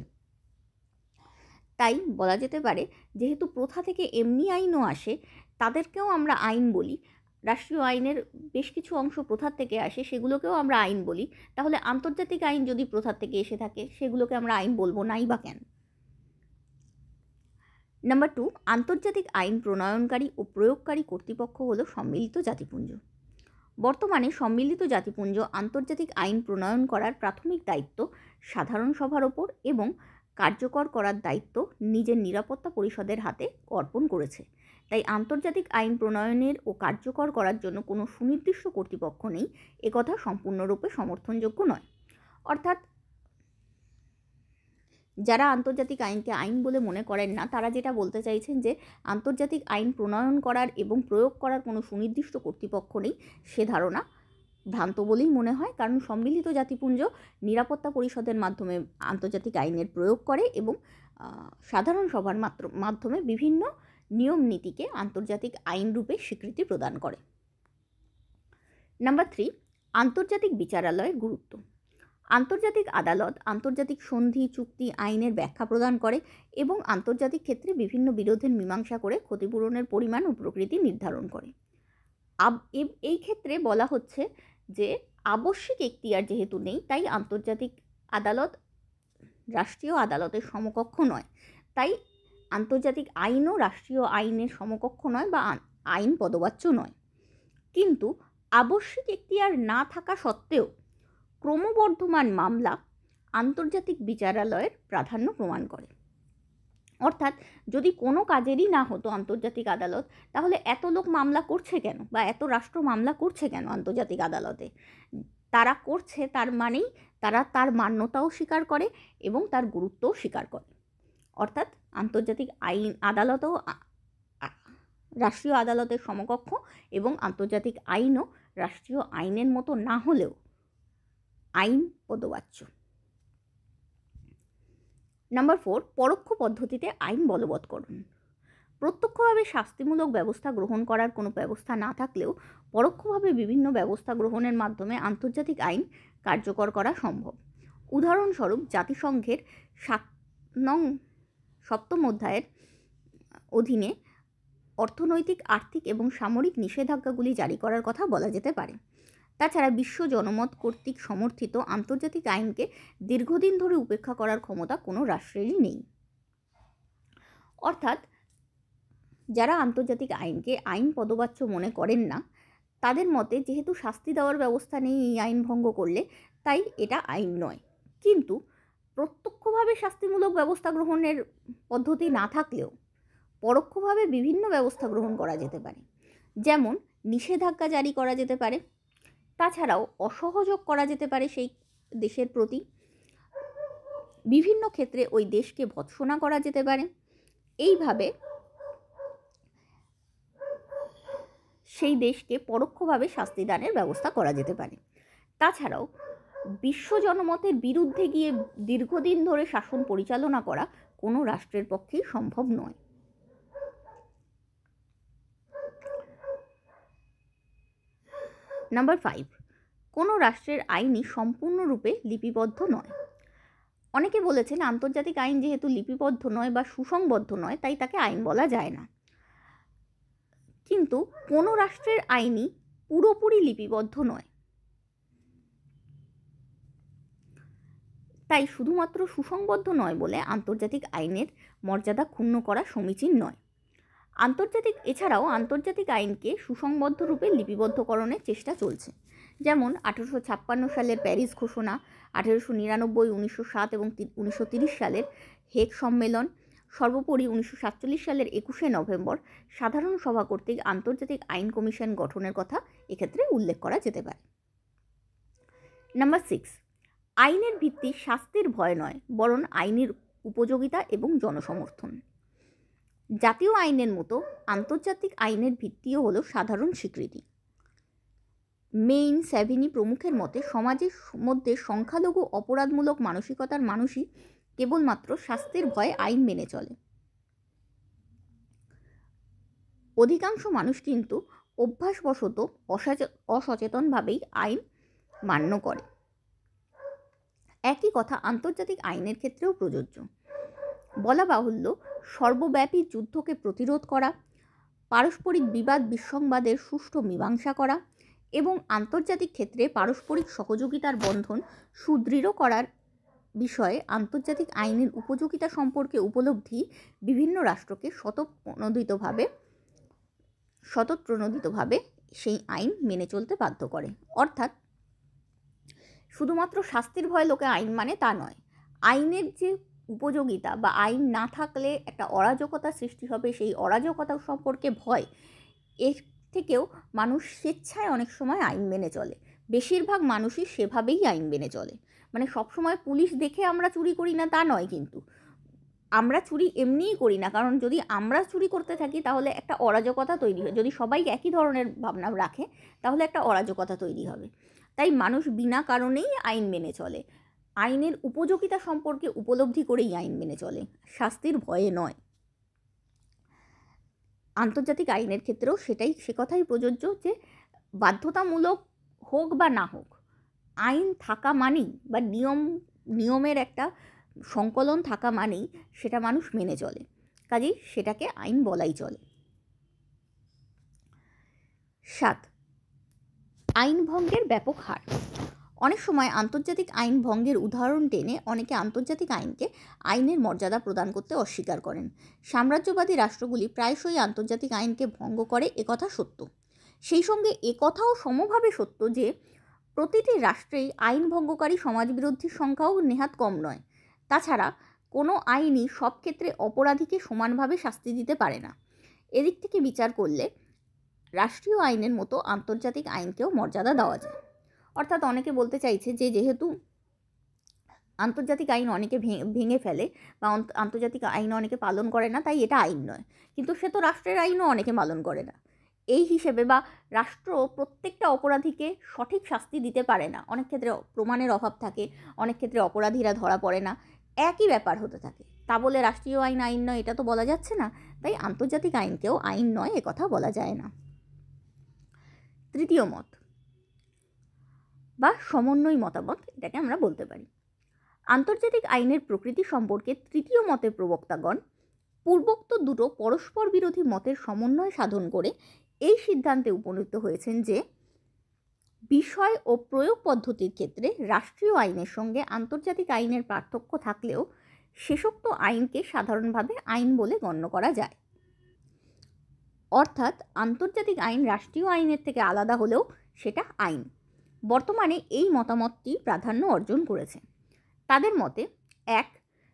তাই বলা যেতে পারে, যেহেতু প্রথা থেকে এমনি আইনও আসে, তাদেরকেও আমরা আইন বলি। রাষ্ট্রীয় আইনের বেশ কিছু অংশ প্রথার থেকে আসে, সেগুলোকেও আমরা আইন বলি। তাহলে আন্তর্জাতিক আইন যদি প্রথার থেকে এসে থাকে, সেগুলোকে আমরা আইন বলবো নাই বা কেন? নাম্বার 2, আন্তর্জাতিক আইন প্রণয়নকারী ও প্রয়োগকারী কর্তৃপক্ষ হলো সম্মিলিত জাতিপুঞ্জ। বর্তমানে সম্মিলিত জাতিপুঞ্জ আন্তর্জাতিক আইন প্রণয়ন করার প্রাথমিক দায়িত্ব সাধারণ সভার ওপর এবং কার্যকর করার দায়িত্ব নিজের নিরাপত্তা পরিষদের হাতে অর্পণ করেছে। তাই আন্তর্জাতিক আইন প্রণয়নের ও কার্যকর করার জন্য কোনো সুনির্দিষ্ট কর্তৃপক্ষ নেই, একথা সম্পূর্ণরূপে সমর্থনযোগ্য নয়। অর্থাৎ যারা আন্তর্জাতিক আইনকে আইন বলে মনে করেন না, তারা যেটা বলতে চাইছেন যে আন্তর্জাতিক আইন প্রণয়ন করার এবং প্রয়োগ করার কোনো সুনির্দিষ্ট কর্তৃপক্ষ নেই, সে ধারণা ভ্রান্ত বলেই মনে হয়। কারণ সম্মিলিত জাতিপুঞ্জ নিরাপত্তা পরিষদের মাধ্যমে আন্তর্জাতিক আইনের প্রয়োগ করে এবং সাধারণ সভার মাধ্যমে বিভিন্ন নিয়ম নীতিকে আন্তর্জাতিক আইন রূপে স্বীকৃতি প্রদান করে। নাম্বার 3, আন্তর্জাতিক বিচারালয়ের গুরুত্ব। আন্তর্জাতিক আদালত আন্তর্জাতিক সন্ধি, চুক্তি, আইনের ব্যাখ্যা প্রদান করে এবং আন্তর্জাতিক ক্ষেত্রে বিভিন্ন বিরোধের মীমাংসা করে ক্ষতিপূরণের পরিমাণ ও প্রকৃতি নির্ধারণ করে। এই ক্ষেত্রে বলা হচ্ছে যে আবশ্যিক এখতিয়ার যেহেতু নেই, তাই আন্তর্জাতিক আদালত রাষ্ট্রীয় আদালতের সমকক্ষ নয়। তাই আন্তর্জাতিক আইনও রাষ্ট্রীয় আইনের সমকক্ষ নয় বা আইন পদবাচ্য নয়। কিন্তু আবশ্যিক এখতিয়ার না থাকা সত্ত্বেও ক্রমবর্ধমান মামলা আন্তর্জাতিক বিচারালয়ের প্রাধান্য প্রমাণ করে। অর্থাৎ যদি কোনো কাজেরই না হতো আন্তর্জাতিক আদালত, তাহলে এত লোক মামলা করছে কেন বা এত রাষ্ট্র মামলা করছে কেন আন্তর্জাতিক আদালতে? তারা করছে, তার মানেই তারা তার মান্যতাও স্বীকার করে এবং তার গুরুত্বও স্বীকার করে। অর্থাৎ আন্তর্জাতিক আইন আদালতও রাষ্ট্রীয় আদালতের সমকক্ষ এবং আন্তর্জাতিক আইনও রাষ্ট্রীয় আইনের মতো না হলেও আইন পদবাচ্য। নাম্বার 4, পরোক্ষ পদ্ধতিতে আইন বলবৎকরণ। প্রত্যক্ষভাবে শাস্তিমূলক ব্যবস্থা গ্রহণ করার কোনো ব্যবস্থা না থাকলেও পরোক্ষভাবে বিভিন্ন ব্যবস্থা গ্রহণের মাধ্যমে আন্তর্জাতিক আইন কার্যকর করা সম্ভব। উদাহরণস্বরূপ, জাতিসংঘের 7ম অধ্যায়ের অধীনে অর্থনৈতিক, আর্থিক এবং সামরিক নিষেধাজ্ঞাগুলি জারি করার কথা বলা যেতে পারে। তাছাড়া বিশ্ব জনমত কর্তৃক সমর্থিত আন্তর্জাতিক আইনকে দীর্ঘদিন ধরে উপেক্ষা করার ক্ষমতা কোনো রাষ্ট্রেরই নেই। অর্থাৎ যারা আন্তর্জাতিক আইনকে আইন পদবাচ্য মনে করেন না, তাদের মতে যেহেতু শাস্তি দেওয়ার ব্যবস্থা নেই এই আইন ভঙ্গ করলে, তাই এটা আইন নয়। কিন্তু প্রত্যক্ষভাবে শাস্তিমূলক ব্যবস্থা গ্রহণের পদ্ধতি না থাকলেও পরোক্ষভাবে বিভিন্ন ব্যবস্থা গ্রহণ করা যেতে পারে। যেমন নিষেধাজ্ঞা জারি করা যেতে পারে, তাছাড়াও অসহযোগ করা যেতে পারে সেই দেশের প্রতি, বিভিন্ন ক্ষেত্রে ওই দেশকে ভৎসনা করা যেতে পারে। এইভাবে সেই দেশকে পরোক্ষভাবে শাস্তিদানের ব্যবস্থা করা যেতে পারে। তাছাড়াও বিশ্ব জনমতের বিরুদ্ধে গিয়ে দীর্ঘদিন ধরে শাসন পরিচালনা করা কোনো রাষ্ট্রের পক্ষেই সম্ভব নয়। নাম্বার 5, কোনো রাষ্ট্রের আইনই সম্পূর্ণরূপে লিপিবদ্ধ নয়। অনেকে বলেছেন আন্তর্জাতিক আইন যেহেতু লিপিবদ্ধ নয় বা সুসংবদ্ধ নয়, তাই তাকে আইন বলা যায় না। কিন্তু কোনো রাষ্ট্রের আইনই পুরোপুরি লিপিবদ্ধ নয়, তাই শুধুমাত্র সুসংবদ্ধ নয় বলে আন্তর্জাতিক আইনের মর্যাদা ক্ষুণ্ণ করা সমীচীন নয়। এছাড়াও আন্তর্জাতিক আইনকে সুসংবদ্ধ রূপে লিপিবদ্ধকরণের চেষ্টা চলছে। যেমন 1856 সালের প্যারিস ঘোষণা, 1899, 1907 এবং 1930 সালের হেগ সম্মেলন, সর্বোপরি 1947 সালের 21শে নভেম্বর সাধারণ সভা কর্তৃক আন্তর্জাতিক আইন কমিশন গঠনের কথা এক্ষেত্রে উল্লেখ করা যেতে পারে। নাম্বার 6, আইনের ভিত্তি শাস্তির ভয় নয়, বরং আইনের উপযোগিতা এবং জনসমর্থন। জাতীয় আইনের মতো আন্তর্জাতিক আইনের ভিত্তিও হলো সাধারণ স্বীকৃতি। মেইন, স্যাভিনি প্রমুখের মতে সমাজের মধ্যে সংখ্যালঘু অপরাধমূলক মানসিকতার মানুষই কেবলমাত্র শাস্তির ভয়ে আইন মেনে চলে। অধিকাংশ মানুষ কিন্তু অভ্যাসবশত অসচেতনভাবেই আইন মান্য করে। একই কথা আন্তর্জাতিক আইনের ক্ষেত্রেও প্রযোজ্য। বলা বাহুল্য, সর্বব্যাপী যুদ্ধকে প্রতিরোধ করা, পারস্পরিক বিবাদ বিসংবাদের সুষ্ঠু মীমাংসা করা এবং আন্তর্জাতিক ক্ষেত্রে পারস্পরিক সহযোগিতার বন্ধন সুদৃঢ় করার বিষয়ে আন্তর্জাতিক আইনের উপযোগিতা সম্পর্কে উপলব্ধি বিভিন্ন রাষ্ট্রকে স্বতঃপ্রণোদিতভাবে সেই আইন মেনে চলতে বাধ্য করে। অর্থাৎ শুধুমাত্র শাস্তির ভয়ে লোকে আইন মানে তা নয়, আইনের যে উপযোগিতা বা আইন না থাকলে একটা অরাজকতা সৃষ্টি হবে, সেই অরাজকতা সম্পর্কে ভয়, এর থেকেও মানুষ স্বেচ্ছায় অনেক সময় আইন মেনে চলে। বেশিরভাগ মানুষই সেভাবেই আইন মেনে চলে। মানে সবসময় পুলিশ দেখে আমরা চুরি করি না তা নয়, কিন্তু আমরা চুরি এমনিই করি না, কারণ যদি আমরা চুরি করতে থাকি তাহলে একটা অরাজকতা তৈরি হয়। যদি সবাই একই ধরনের ভাবনা রাখে তাহলে একটা অরাজকতা তৈরি হবে। তাই মানুষ বিনা কারণেই আইন মেনে চলে, আইনের উপযোগিতা সম্পর্কে উপলব্ধি করেই আইন মেনে চলে, শাস্তির ভয়ে নয়। আন্তর্জাতিক আইনের ক্ষেত্রেও সে কথাই প্রযোজ্য যে বাধ্যতামূলক হোক বা না হোক, আইন থাকা মানেই বা নিয়মের একটা সংকলন থাকা মানেই সেটা মানুষ মেনে চলে, কাজেই সেটাকে আইন বলাই চলে। 7, আইন ভঙ্গের ব্যাপক হার। অনেক সময় আন্তর্জাতিক আইন ভঙ্গের উদাহরণ টেনে অনেকে আন্তর্জাতিক আইনকে আইনের মর্যাদা প্রদান করতে অস্বীকার করেন। সাম্রাজ্যবাদী রাষ্ট্রগুলি প্রায়শই আন্তর্জাতিক আইনকে ভঙ্গ করে, একথা সত্য। সেই সঙ্গে একথাও সমভাবে সত্য যে প্রতিটি রাষ্ট্রেই আইন ভঙ্গকারী সমাজবিরোধীর সংখ্যাও নেহাত কম নয়। তাছাড়া কোনো আইনই সব ক্ষেত্রে অপরাধীকে সমানভাবে শাস্তি দিতে পারে না। এদিক থেকে বিচার করলে রাষ্ট্রীয় আইনের মতো আন্তর্জাতিক আইনকেও মর্যাদা দেওয়া যায়। অর্থাৎ অনেকে বলতে চাইছে যে যেহেতু আন্তর্জাতিক আইন অনেকে ভেঙে ফেলে বা আন্তর্জাতিক আইন অনেকে পালন করে না, তাই এটা আইন নয়। কিন্তু সে তো রাষ্ট্রের আইনও অনেকে পালন করে না। এই হিসেবে বা রাষ্ট্র প্রত্যেকটা অপরাধীকে সঠিক শাস্তি দিতে পারে না, অনেক ক্ষেত্রে প্রমাণের অভাব থাকে, অনেক ক্ষেত্রে অপরাধীরা ধরা পড়ে না, একই ব্যাপার হতে থাকে। তা বলে রাষ্ট্রীয় আইন আইন নয় এটা তো বলা যাচ্ছে না, তাই আন্তর্জাতিক আইনকেও আইন নয় একথা বলা যায় না। তৃতীয় মত বা সমন্বয় মতামত, এটাকে আমরা বলতে পারি। আন্তর্জাতিক আইনের প্রকৃতি সম্পর্কে তৃতীয় মতের প্রবক্তাগণ পূর্বোক্ত দুটো পরস্পর বিরোধী মতের সমন্বয় সাধন করে এই সিদ্ধান্তে উপনীত হয়েছেন যে বিষয় ও প্রয়োগ পদ্ধতির ক্ষেত্রে রাষ্ট্রীয় আইনের সঙ্গে আন্তর্জাতিক আইনের পার্থক্য থাকলেও শেষোক্ত আইনকে সাধারণভাবে আইন বলে গণ্য করা যায়। অর্থাৎ আন্তর্জাতিক আইন রাষ্ট্রীয় আইনের থেকে আলাদা হলেও সেটা আইন। বর্তমানে এই মতামতটি প্রাধান্য অর্জন করেছে। তাদের মতে, 1,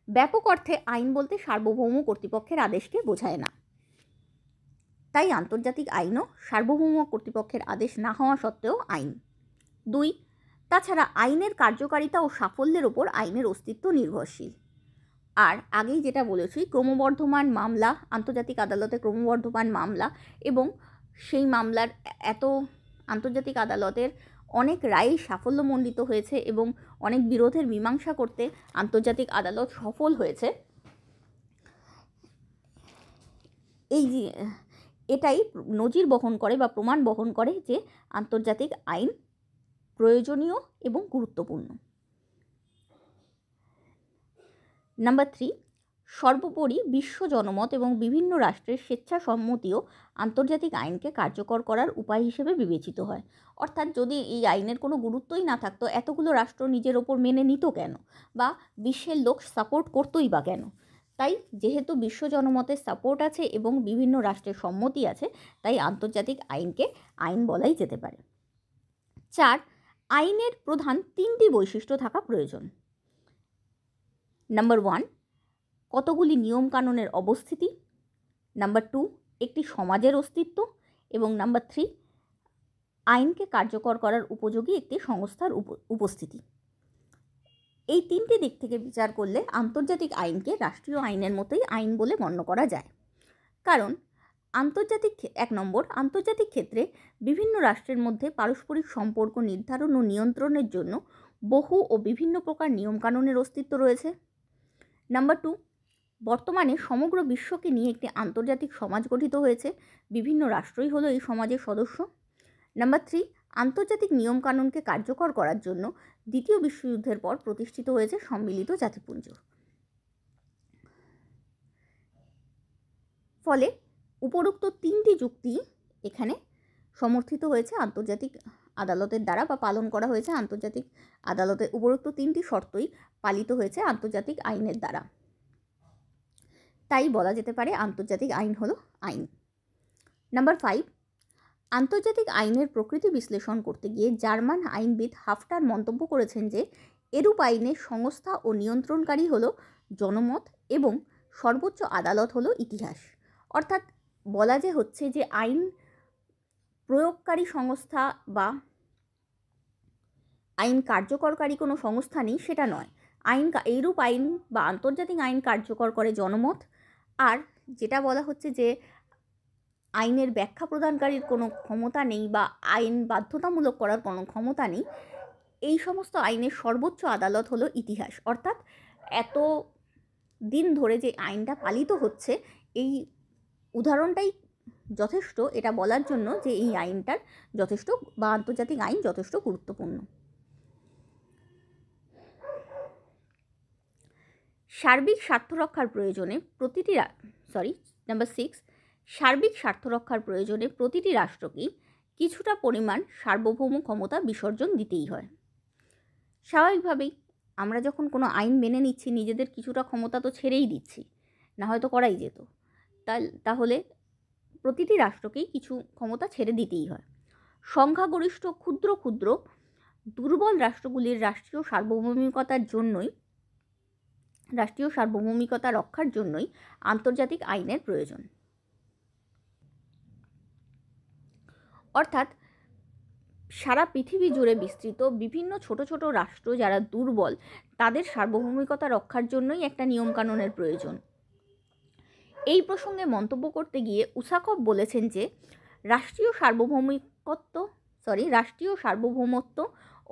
ব্যাপক অর্থে আইন বলতে সার্বভৌম কর্তৃপক্ষের আদেশকে বোঝায় না, তাই আন্তর্জাতিক আইনও সার্বভৌম কর্তৃপক্ষের আদেশ না হওয়া সত্ত্বেও আইন। 2, তাছাড়া আইনের কার্যকারিতা ও সাফল্যের ওপর আইনের অস্তিত্ব নির্ভরশীল। আর আগেই যেটা বলেছি, ক্রমবর্ধমান মামলা, আন্তর্জাতিক আদালতে ক্রমবর্ধমান মামলা, এবং সেই মামলার আন্তর্জাতিক আদালতের অনেক রায়ই সাফল্যমণ্ডিত হয়েছে এবং অনেক বিরোধের মীমাংসা করতে আন্তর্জাতিক আদালত সফল হয়েছে। এটাই নজির বহন করে বা প্রমাণ বহন করে যে আন্তর্জাতিক আইন প্রয়োজনীয় এবং গুরুত্বপূর্ণ। নাম্বার 3, সর্বোপরি বিশ্ব জনমত এবং বিভিন্ন রাষ্ট্রের স্বেচ্ছাসম্মতিও আন্তর্জাতিক আইনকে কার্যকর করার উপায় হিসেবে বিবেচিত হয়। অর্থাৎ যদি এই আইনের কোনো গুরুত্বই না থাকতো, এতগুলো রাষ্ট্র নিজের ওপর মেনে নিত কেন, বা বিশ্বের লোক সাপোর্ট করতোই বা কেন? তাই যেহেতু বিশ্ব জনমতের সাপোর্ট আছে এবং বিভিন্ন রাষ্ট্রের সম্মতি আছে, তাই আন্তর্জাতিক আইনকে আইন বলাই যেতে পারে। 4, আইনের প্রধান 3টি বৈশিষ্ট্য থাকা প্রয়োজন। নাম্বার 1, কতগুলি নিয়মকানুনের অবস্থিতি, নাম্বার 2 একটি সমাজের অস্তিত্ব, এবং নাম্বার 3 আইনকে কার্যকর করার উপযোগী একটি সংস্থার উপস্থিতি। এই 3টি দিক থেকে বিচার করলে আন্তর্জাতিক আইনকে রাষ্ট্রীয় আইনের মতোই আইন বলে গণ্য করা যায়। কারণ এক নম্বর, আন্তর্জাতিক ক্ষেত্রে বিভিন্ন রাষ্ট্রের মধ্যে পারস্পরিক সম্পর্ক নির্ধারণ ও নিয়ন্ত্রণের জন্য বহু ও বিভিন্ন প্রকার নিয়মকানুনের অস্তিত্ব রয়েছে। নাম্বার 2, বর্তমানে সমগ্র বিশ্বকে নিয়ে একটি আন্তর্জাতিক সমাজ গঠিত হয়েছে, বিভিন্ন রাষ্ট্রই হলো এই সমাজের সদস্য। নাম্বার 3, আন্তর্জাতিক নিয়মকানুনকে কার্যকর করার জন্য দ্বিতীয় বিশ্বযুদ্ধের পর প্রতিষ্ঠিত হয়েছে সম্মিলিত জাতিপুঞ্জ। ফলে উপরোক্ত 3টি যুক্তি এখানে সমর্থিত হয়েছে আন্তর্জাতিক আদালতের দ্বারা, বা পালন করা হয়েছে আন্তর্জাতিক আদালতের। উপরোক্ত 3টি শর্তই পালিত হয়েছে আন্তর্জাতিক আইনের দ্বারা। তাই বলা যেতে পারে আন্তর্জাতিক আইন হলো আইন। নাম্বার 5, আন্তর্জাতিক আইনের প্রকৃতি বিশ্লেষণ করতে গিয়ে জার্মান আইনবিদ হাফটার মন্তব্য করেছেন যে এরূপ আইনের সংস্থা ও নিয়ন্ত্রণকারী হলো জনমত এবং সর্বোচ্চ আদালত হলো ইতিহাস। অর্থাৎ বলা যে হচ্ছে যে আইন প্রয়োগকারী সংস্থা বা আইন কার্যকরকারী কোনো সংস্থা নেই, সেটা নয়। এইরূপ আইন বা আন্তর্জাতিক আইন কার্যকর করে জনমত। আর যেটা বলা হচ্ছে যে আইনের ব্যাখ্যা প্রদানকারীর কোনো ক্ষমতা নেই বা আইন বাধ্যতামূলক করার কোনো ক্ষমতা নেই, এই সমস্ত আইনের সর্বোচ্চ আদালত হলো ইতিহাস। অর্থাৎ এত দিন ধরে যে আইনটা পালিত হচ্ছে, এই উদাহরণটাই যথেষ্ট এটা বলার জন্য যে এই আইনটার যথেষ্ট বা আন্তর্জাতিক আইন যথেষ্ট গুরুত্বপূর্ণ। সার্বিক স্বার্থ রক্ষার প্রয়োজনে নাম্বার 6, সার্বিক স্বার্থ রক্ষার প্রয়োজনে প্রতিটি রাষ্ট্রকেই কিছুটা পরিমাণ সার্বভৌম ক্ষমতা বিসর্জন দিতেই হয়। স্বাভাবিকভাবেই আমরা যখন কোনো আইন মেনে নিচ্ছি, নিজেদের কিছুটা ক্ষমতা তো ছেড়েই দিচ্ছি, না হয়তো করাই যেত। তাহলে প্রতিটি রাষ্ট্রকেই কিছু ক্ষমতা ছেড়ে দিতেই হয়। সংখ্যাগরিষ্ঠ ক্ষুদ্র ক্ষুদ্র দুর্বল রাষ্ট্রগুলির রাষ্ট্রীয় সার্বভৌমিকতা রক্ষার জন্যই আন্তর্জাতিক আইনের প্রয়োজন। অর্থাৎ সারা পৃথিবী জুড়ে বিস্তৃত বিভিন্ন ছোট ছোট রাষ্ট্র যারা দুর্বল, তাদের সার্বভৌমিকতা রক্ষার জন্যই একটা নিয়মকানুনের প্রয়োজন। এই প্রসঙ্গে মন্তব্য করতে গিয়ে উসাকভ বলেছেন যে রাষ্ট্রীয় সার্বভৌমত্ব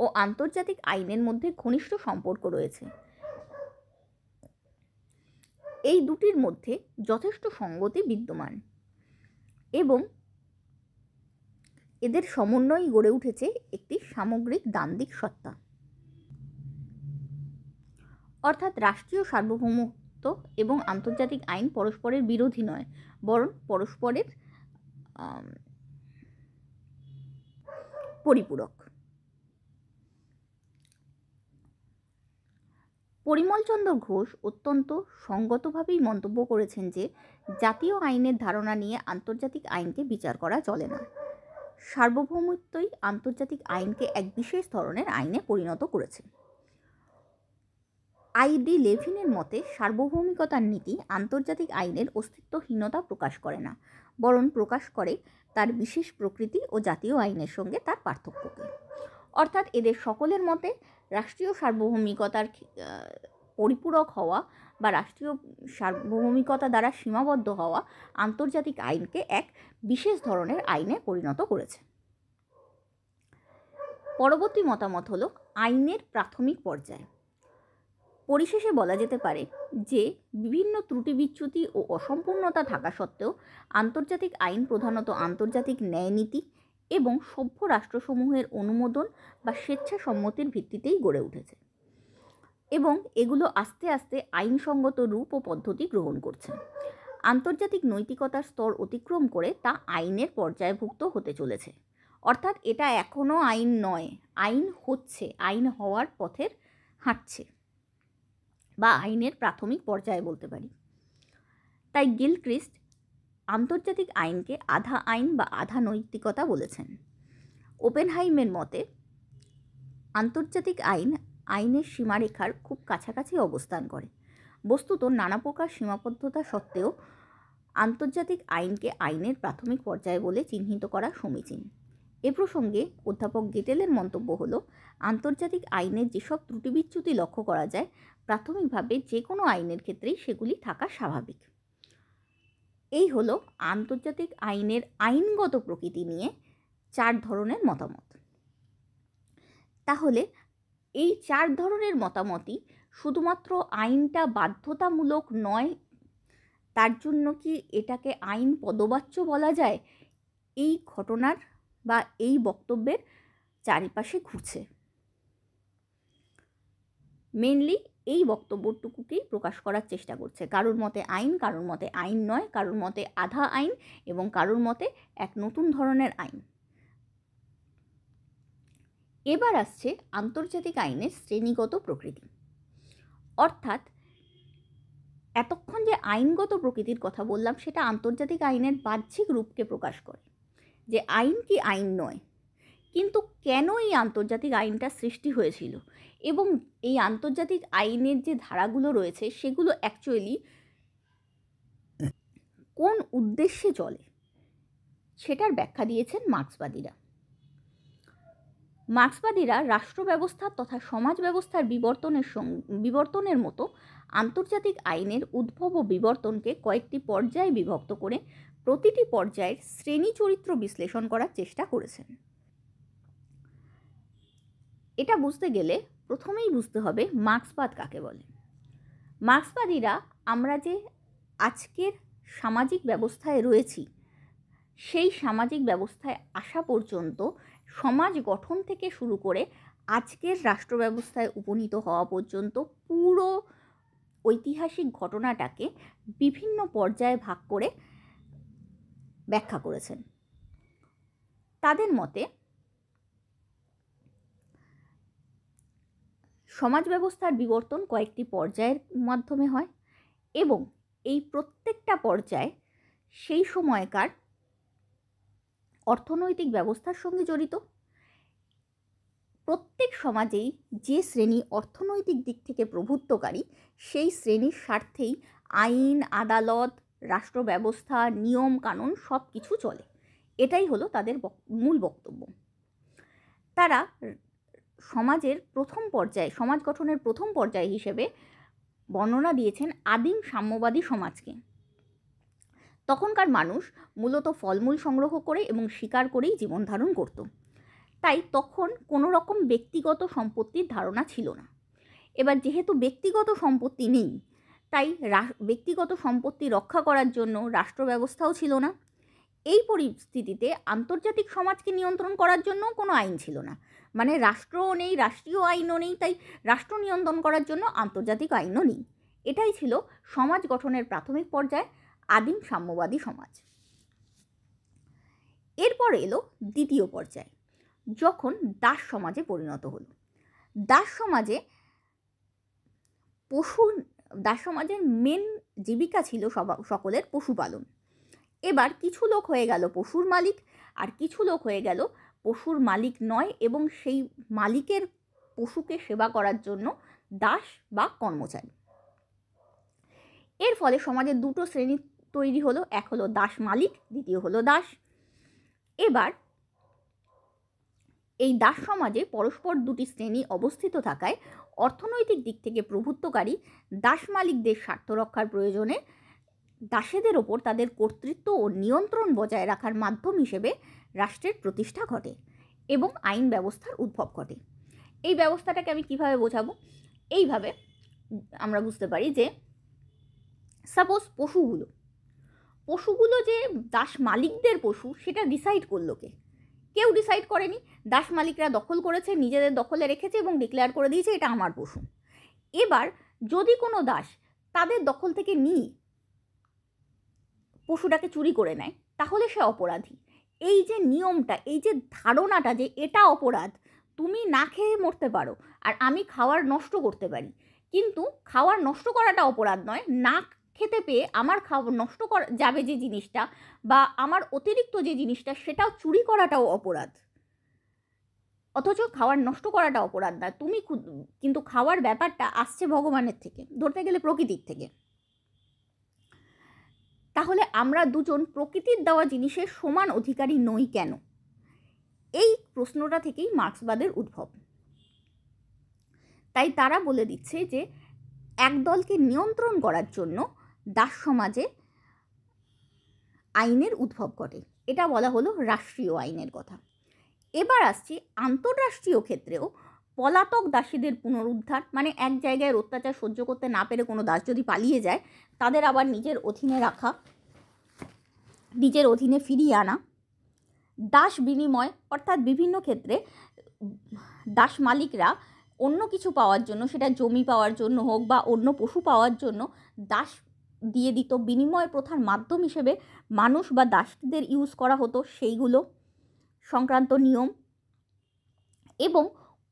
ও আন্তর্জাতিক আইনের মধ্যে ঘনিষ্ঠ সম্পর্ক রয়েছে। এই দুটির মধ্যে যথেষ্ট সঙ্গতি বিদ্যমান এবং এদের সমন্বয়ে গড়ে উঠেছে একটি সামগ্রিক দ্বান্দ্বিক সত্তা। অর্থাৎ রাষ্ট্রীয় সার্বভৌমত্ব এবং আন্তর্জাতিক আইন পরস্পরের বিরোধী নয়, বরং পরস্পরের পরিপূরক। পরিমলচন্দ্র ঘোষ অত্যন্ত সঙ্গতভাবেই মন্তব্য করেছেন যে জাতীয় আইনের ধারণা নিয়ে আন্তর্জাতিক আইনকে বিচার করা চলে না। সার্বভৌমত্বই আন্তর্জাতিক আইনকে এক বিশেষ ধরনের আইনে পরিণত করেছে। আই.ডি. লেভিনের মতে সার্বভৌমিকতার নীতি আন্তর্জাতিক আইনের অস্তিত্বহীনতা প্রকাশ করে না, বরং প্রকাশ করে তার বিশেষ প্রকৃতি ও জাতীয় আইনের সঙ্গে তার পার্থক্যকে। অর্থাৎ এদের সকলের মতে রাষ্ট্রীয় সার্বভৌমিকতার পরিপূরক হওয়া বা রাষ্ট্রীয় সার্বভৌমিকতা দ্বারা সীমাবদ্ধ হওয়া আন্তর্জাতিক আইনকে এক বিশেষ ধরনের আইনে পরিণত করেছে। পরবর্তী মতামত হলো আইনের প্রাথমিক পর্যায়। পরিশেষে বলা যেতে পারে যে বিভিন্ন ত্রুটি বিচ্যুতি ও অসম্পূর্ণতা থাকা সত্ত্বেও আন্তর্জাতিক আইন প্রধানত আন্তর্জাতিক ন্যায়নীতি এবং সভ্য রাষ্ট্রসমূহের অনুমোদন বা স্বেচ্ছাসম্মতির ভিত্তিতেই গড়ে উঠেছে এবং এগুলো আস্তে আস্তে আইনসঙ্গত রূপ ও পদ্ধতি গ্রহণ করছে। আন্তর্জাতিক নৈতিকতার স্তর অতিক্রম করে তা আইনের পর্যায়ভুক্ত হতে চলেছে। অর্থাৎ এটা এখনও আইন নয়, আইন হচ্ছে, আইন হওয়ার পথের হাঁটছে, বা আইনের প্রাথমিক পর্যায়ে বলতে পারি। তাই গিলক্রিস্ট আন্তর্জাতিক আইনকে আধা আইন বা আধা নৈতিকতা বলেছেন। ওপেনহাইমের মতে আন্তর্জাতিক আইন আইনের সীমারেখার খুব কাছাকাছি অবস্থান করে। বস্তুত নানা প্রকার সীমাবদ্ধতা সত্ত্বেও আন্তর্জাতিক আইনকে আইনের প্রাথমিক পর্যায় বলে চিহ্নিত করা সমীচীন। এ প্রসঙ্গে অধ্যাপক গেটেলের মন্তব্য হলো, আন্তর্জাতিক আইনের যেসব ত্রুটি বিচ্যুতি লক্ষ্য করা যায়, প্রাথমিকভাবে যে কোনো আইনের ক্ষেত্রেই সেগুলি থাকা স্বাভাবিক। এই হলো আন্তর্জাতিক আইনের আইনগত প্রকৃতি নিয়ে 4 ধরনের মতামত। তাহলে এই 4 ধরনের মতামতই শুধুমাত্র আইনটা বাধ্যতামূলক নয়, তার জন্য কি এটাকে আইন পদবাচ্য বলা যায়, এই ঘটনার বা এই বক্তব্যের চারিপাশে ঘুরছে। মেনলি এই বক্তব্যটুকুকেই প্রকাশ করার চেষ্টা করছে। কারোর মতে আইন, কারোর মতে আইন নয়, কারোর মতে আধা আইন এবং কারোর মতে এক নতুন ধরনের আইন। এবার আসছে আন্তর্জাতিক আইনের শ্রেণীগত প্রকৃতি। অর্থাৎ এতক্ষণ যে আইনগত প্রকৃতির কথা বললাম, সেটা আন্তর্জাতিক আইনের বাহ্যিক রূপকে প্রকাশ করে, যে আইন কি আইন নয়, কিন্তু কেন এই আন্তর্জাতিক আইনটা সৃষ্টি হয়েছিল এবং এই আন্তর্জাতিক আইনের যে ধারাগুলো রয়েছে সেগুলো অ্যাকচুয়ালি কোন উদ্দেশ্যে চলে, সেটার ব্যাখ্যা দিয়েছেন মার্ক্সবাদীরা। মার্ক্সবাদীরা রাষ্ট্র ব্যবস্থা তথা সমাজ ব্যবস্থার বিবর্তনের মতো আন্তর্জাতিক আইনের উদ্ভব ও বিবর্তনকে কয়েকটি পর্যায়ে বিভক্ত করে প্রতিটি পর্যায়ের শ্রেণী চরিত্র বিশ্লেষণ করার চেষ্টা করেছেন। এটা বুঝতে গেলে প্রথমেই বুঝতে হবে মার্ক্সবাদ কাকে বলে। মার্ক্সবাদীরা আমরা যে আজকের সামাজিক ব্যবস্থায় রয়েছি, সেই সামাজিক ব্যবস্থায় আসা পর্যন্ত সমাজ গঠন থেকে শুরু করে আজকের রাষ্ট্র ব্যবস্থায় উপনীত হওয়া পর্যন্ত পুরো ঐতিহাসিক ঘটনাটাকে বিভিন্ন পর্যায়ে ভাগ করে ব্যাখ্যা করেছেন। তাদের মতে সমাজ ব্যবস্থার বিবর্তন কয়েকটি পর্যায়ের মাধ্যমে হয় এবং এই প্রত্যেকটা পর্যায় সেই সময়কার অর্থনৈতিক ব্যবস্থার সঙ্গে জড়িত। প্রত্যেক সমাজেই যে শ্রেণী অর্থনৈতিক দিক থেকে প্রভুত্বকারী, সেই শ্রেণীর স্বার্থেই আইন, আদালত, রাষ্ট্র ব্যবস্থা, নিয়ম কানুন সব কিছু চলে। এটাই হলো তাদের মূল বক্তব্য। তারা সমাজের প্রথম পর্যায়ে, সমাজ গঠনের প্রথম পর্যায় হিসেবে বর্ণনা দিয়েছেন আদিম সাম্যবাদী সমাজকে। তখনকার মানুষ মূলত ফলমূল সংগ্রহ করে এবং শিকার করেই জীবন ধারণ করত। তাই তখন কোনো রকম ব্যক্তিগত সম্পত্তির ধারণা ছিল না। এবার যেহেতু ব্যক্তিগত সম্পত্তি নেই, তাই ব্যক্তিগত সম্পত্তি রক্ষা করার জন্য রাষ্ট্র ব্যবস্থাও ছিল না। এই পরিস্থিতিতে আন্তর্জাতিক সমাজকে নিয়ন্ত্রণ করার জন্য কোনো আইন ছিল না, মানে রাষ্ট্রও নেই, রাষ্ট্রীয় আইনও নেই, তাই রাষ্ট্র নিয়ন্ত্রণ করার জন্য আন্তর্জাতিক আইনও নেই। এটাই ছিল সমাজ গঠনের প্রাথমিক পর্যায়ে আদিম সাম্যবাদী সমাজ। এরপর এলো দ্বিতীয় পর্যায়, যখন দাস সমাজে পরিণত হলো। দাস সমাজের মেন জীবিকা ছিল সকলের পশুপালন। এবার কিছু লোক হয়ে গেল পশুর মালিক, আর কিছু লোক হয়ে গেল পশুর মালিক নয় এবং সেই মালিকের পশুকে সেবা করার জন্য দাস বা কর্মচারী। এর ফলে সমাজের দুটো শ্রেণী তৈরি হলো, এক হলো দাস মালিক, দ্বিতীয় হলো দাস। এবার এই দাস সমাজে পরস্পর দুটি শ্রেণী অবস্থিত থাকায় অর্থনৈতিক দিক থেকে প্রভুত্বকারী দাস মালিকদের স্বার্থ রক্ষার প্রয়োজনে দাসেদের ওপর তাদের কর্তৃত্ব ও নিয়ন্ত্রণ বজায় রাখার মাধ্যম হিসেবে রাষ্ট্রের প্রতিষ্ঠা ঘটে এবং আইন ব্যবস্থার উদ্ভব ঘটে। এই ব্যবস্থাটাকে আমি কিভাবে বোঝাবো? এইভাবে আমরা বুঝতে পারি যে সাপোজ পশুগুলো যে দাস মালিকদের পশু, সেটা ডিসাইড করলো কে? কেউ ডিসাইড করেনি। দাস মালিকরা দখল করেছে, নিজেদের দখলে রেখেছে এবং ডিক্লেয়ার করে দিয়েছে এটা আমার পশু। এবার যদি কোনো দাস তাদের দখল থেকে নিয়ে পশুটাকে চুরি করে নেয়, তাহলে সে অপরাধী। এই যে নিয়মটা, এই যে ধারণাটা যে এটা অপরাধ, তুমি না খেয়ে মরতে পারো আর আমি খাওয়ার নষ্ট করতে পারি, কিন্তু খাওয়ার নষ্ট করাটা অপরাধ নয়, না খেতে পেয়ে আমার খাবার নষ্ট করা যাবে যে জিনিসটা বা আমার অতিরিক্ত যে জিনিসটা সেটাও চুরি করাটাও অপরাধ। অথচ খাবার নষ্ট করাটা অপরাধ না, তুমি কিন্তু খাওয়ার ব্যাপারটা আসছে ভগবানের থেকে, ধরতে গেলে প্রকৃতির থেকে। তাহলে আমরা দুজন প্রকৃতির দেওয়া জিনিসের সমান অধিকারী নই কেন? এই প্রশ্নটা থেকেই মার্ক্সবাদের উদ্ভব। তাই তারা বলে দিচ্ছে যে একদলকে নিয়ন্ত্রণ করার জন্য দাস সমাজে আইনের উদ্ভব ঘটে। এটা বলা হলো রাষ্ট্রীয় আইনের কথা। এবার আসছি আন্তঃরাষ্ট্রীয় ক্ষেত্রেও পলাতক দাসীদের পুনরুদ্ধার, মানে এক জায়গায় অত্যাচার সহ্য করতে না পেরে কোনো দাস যদি পালিয়ে যায়, তাদের আবার নিজের অধীনে রাখা, নিজের অধীনে ফিরিয়ে আনা। দাস বিনিময়, অর্থাৎ বিভিন্ন ক্ষেত্রে দাস মালিকরা অন্য কিছু পাওয়ার জন্য, সেটা জমি পাওয়ার জন্য হোক বা অন্য পশু পাওয়ার জন্য, দাস দিয়ে দিত, বিনিময় প্রথার মাধ্যম হিসেবে মানুষ বা দাসদের ইউজ করা হতো, সেইগুলো সংক্রান্ত নিয়ম। এবং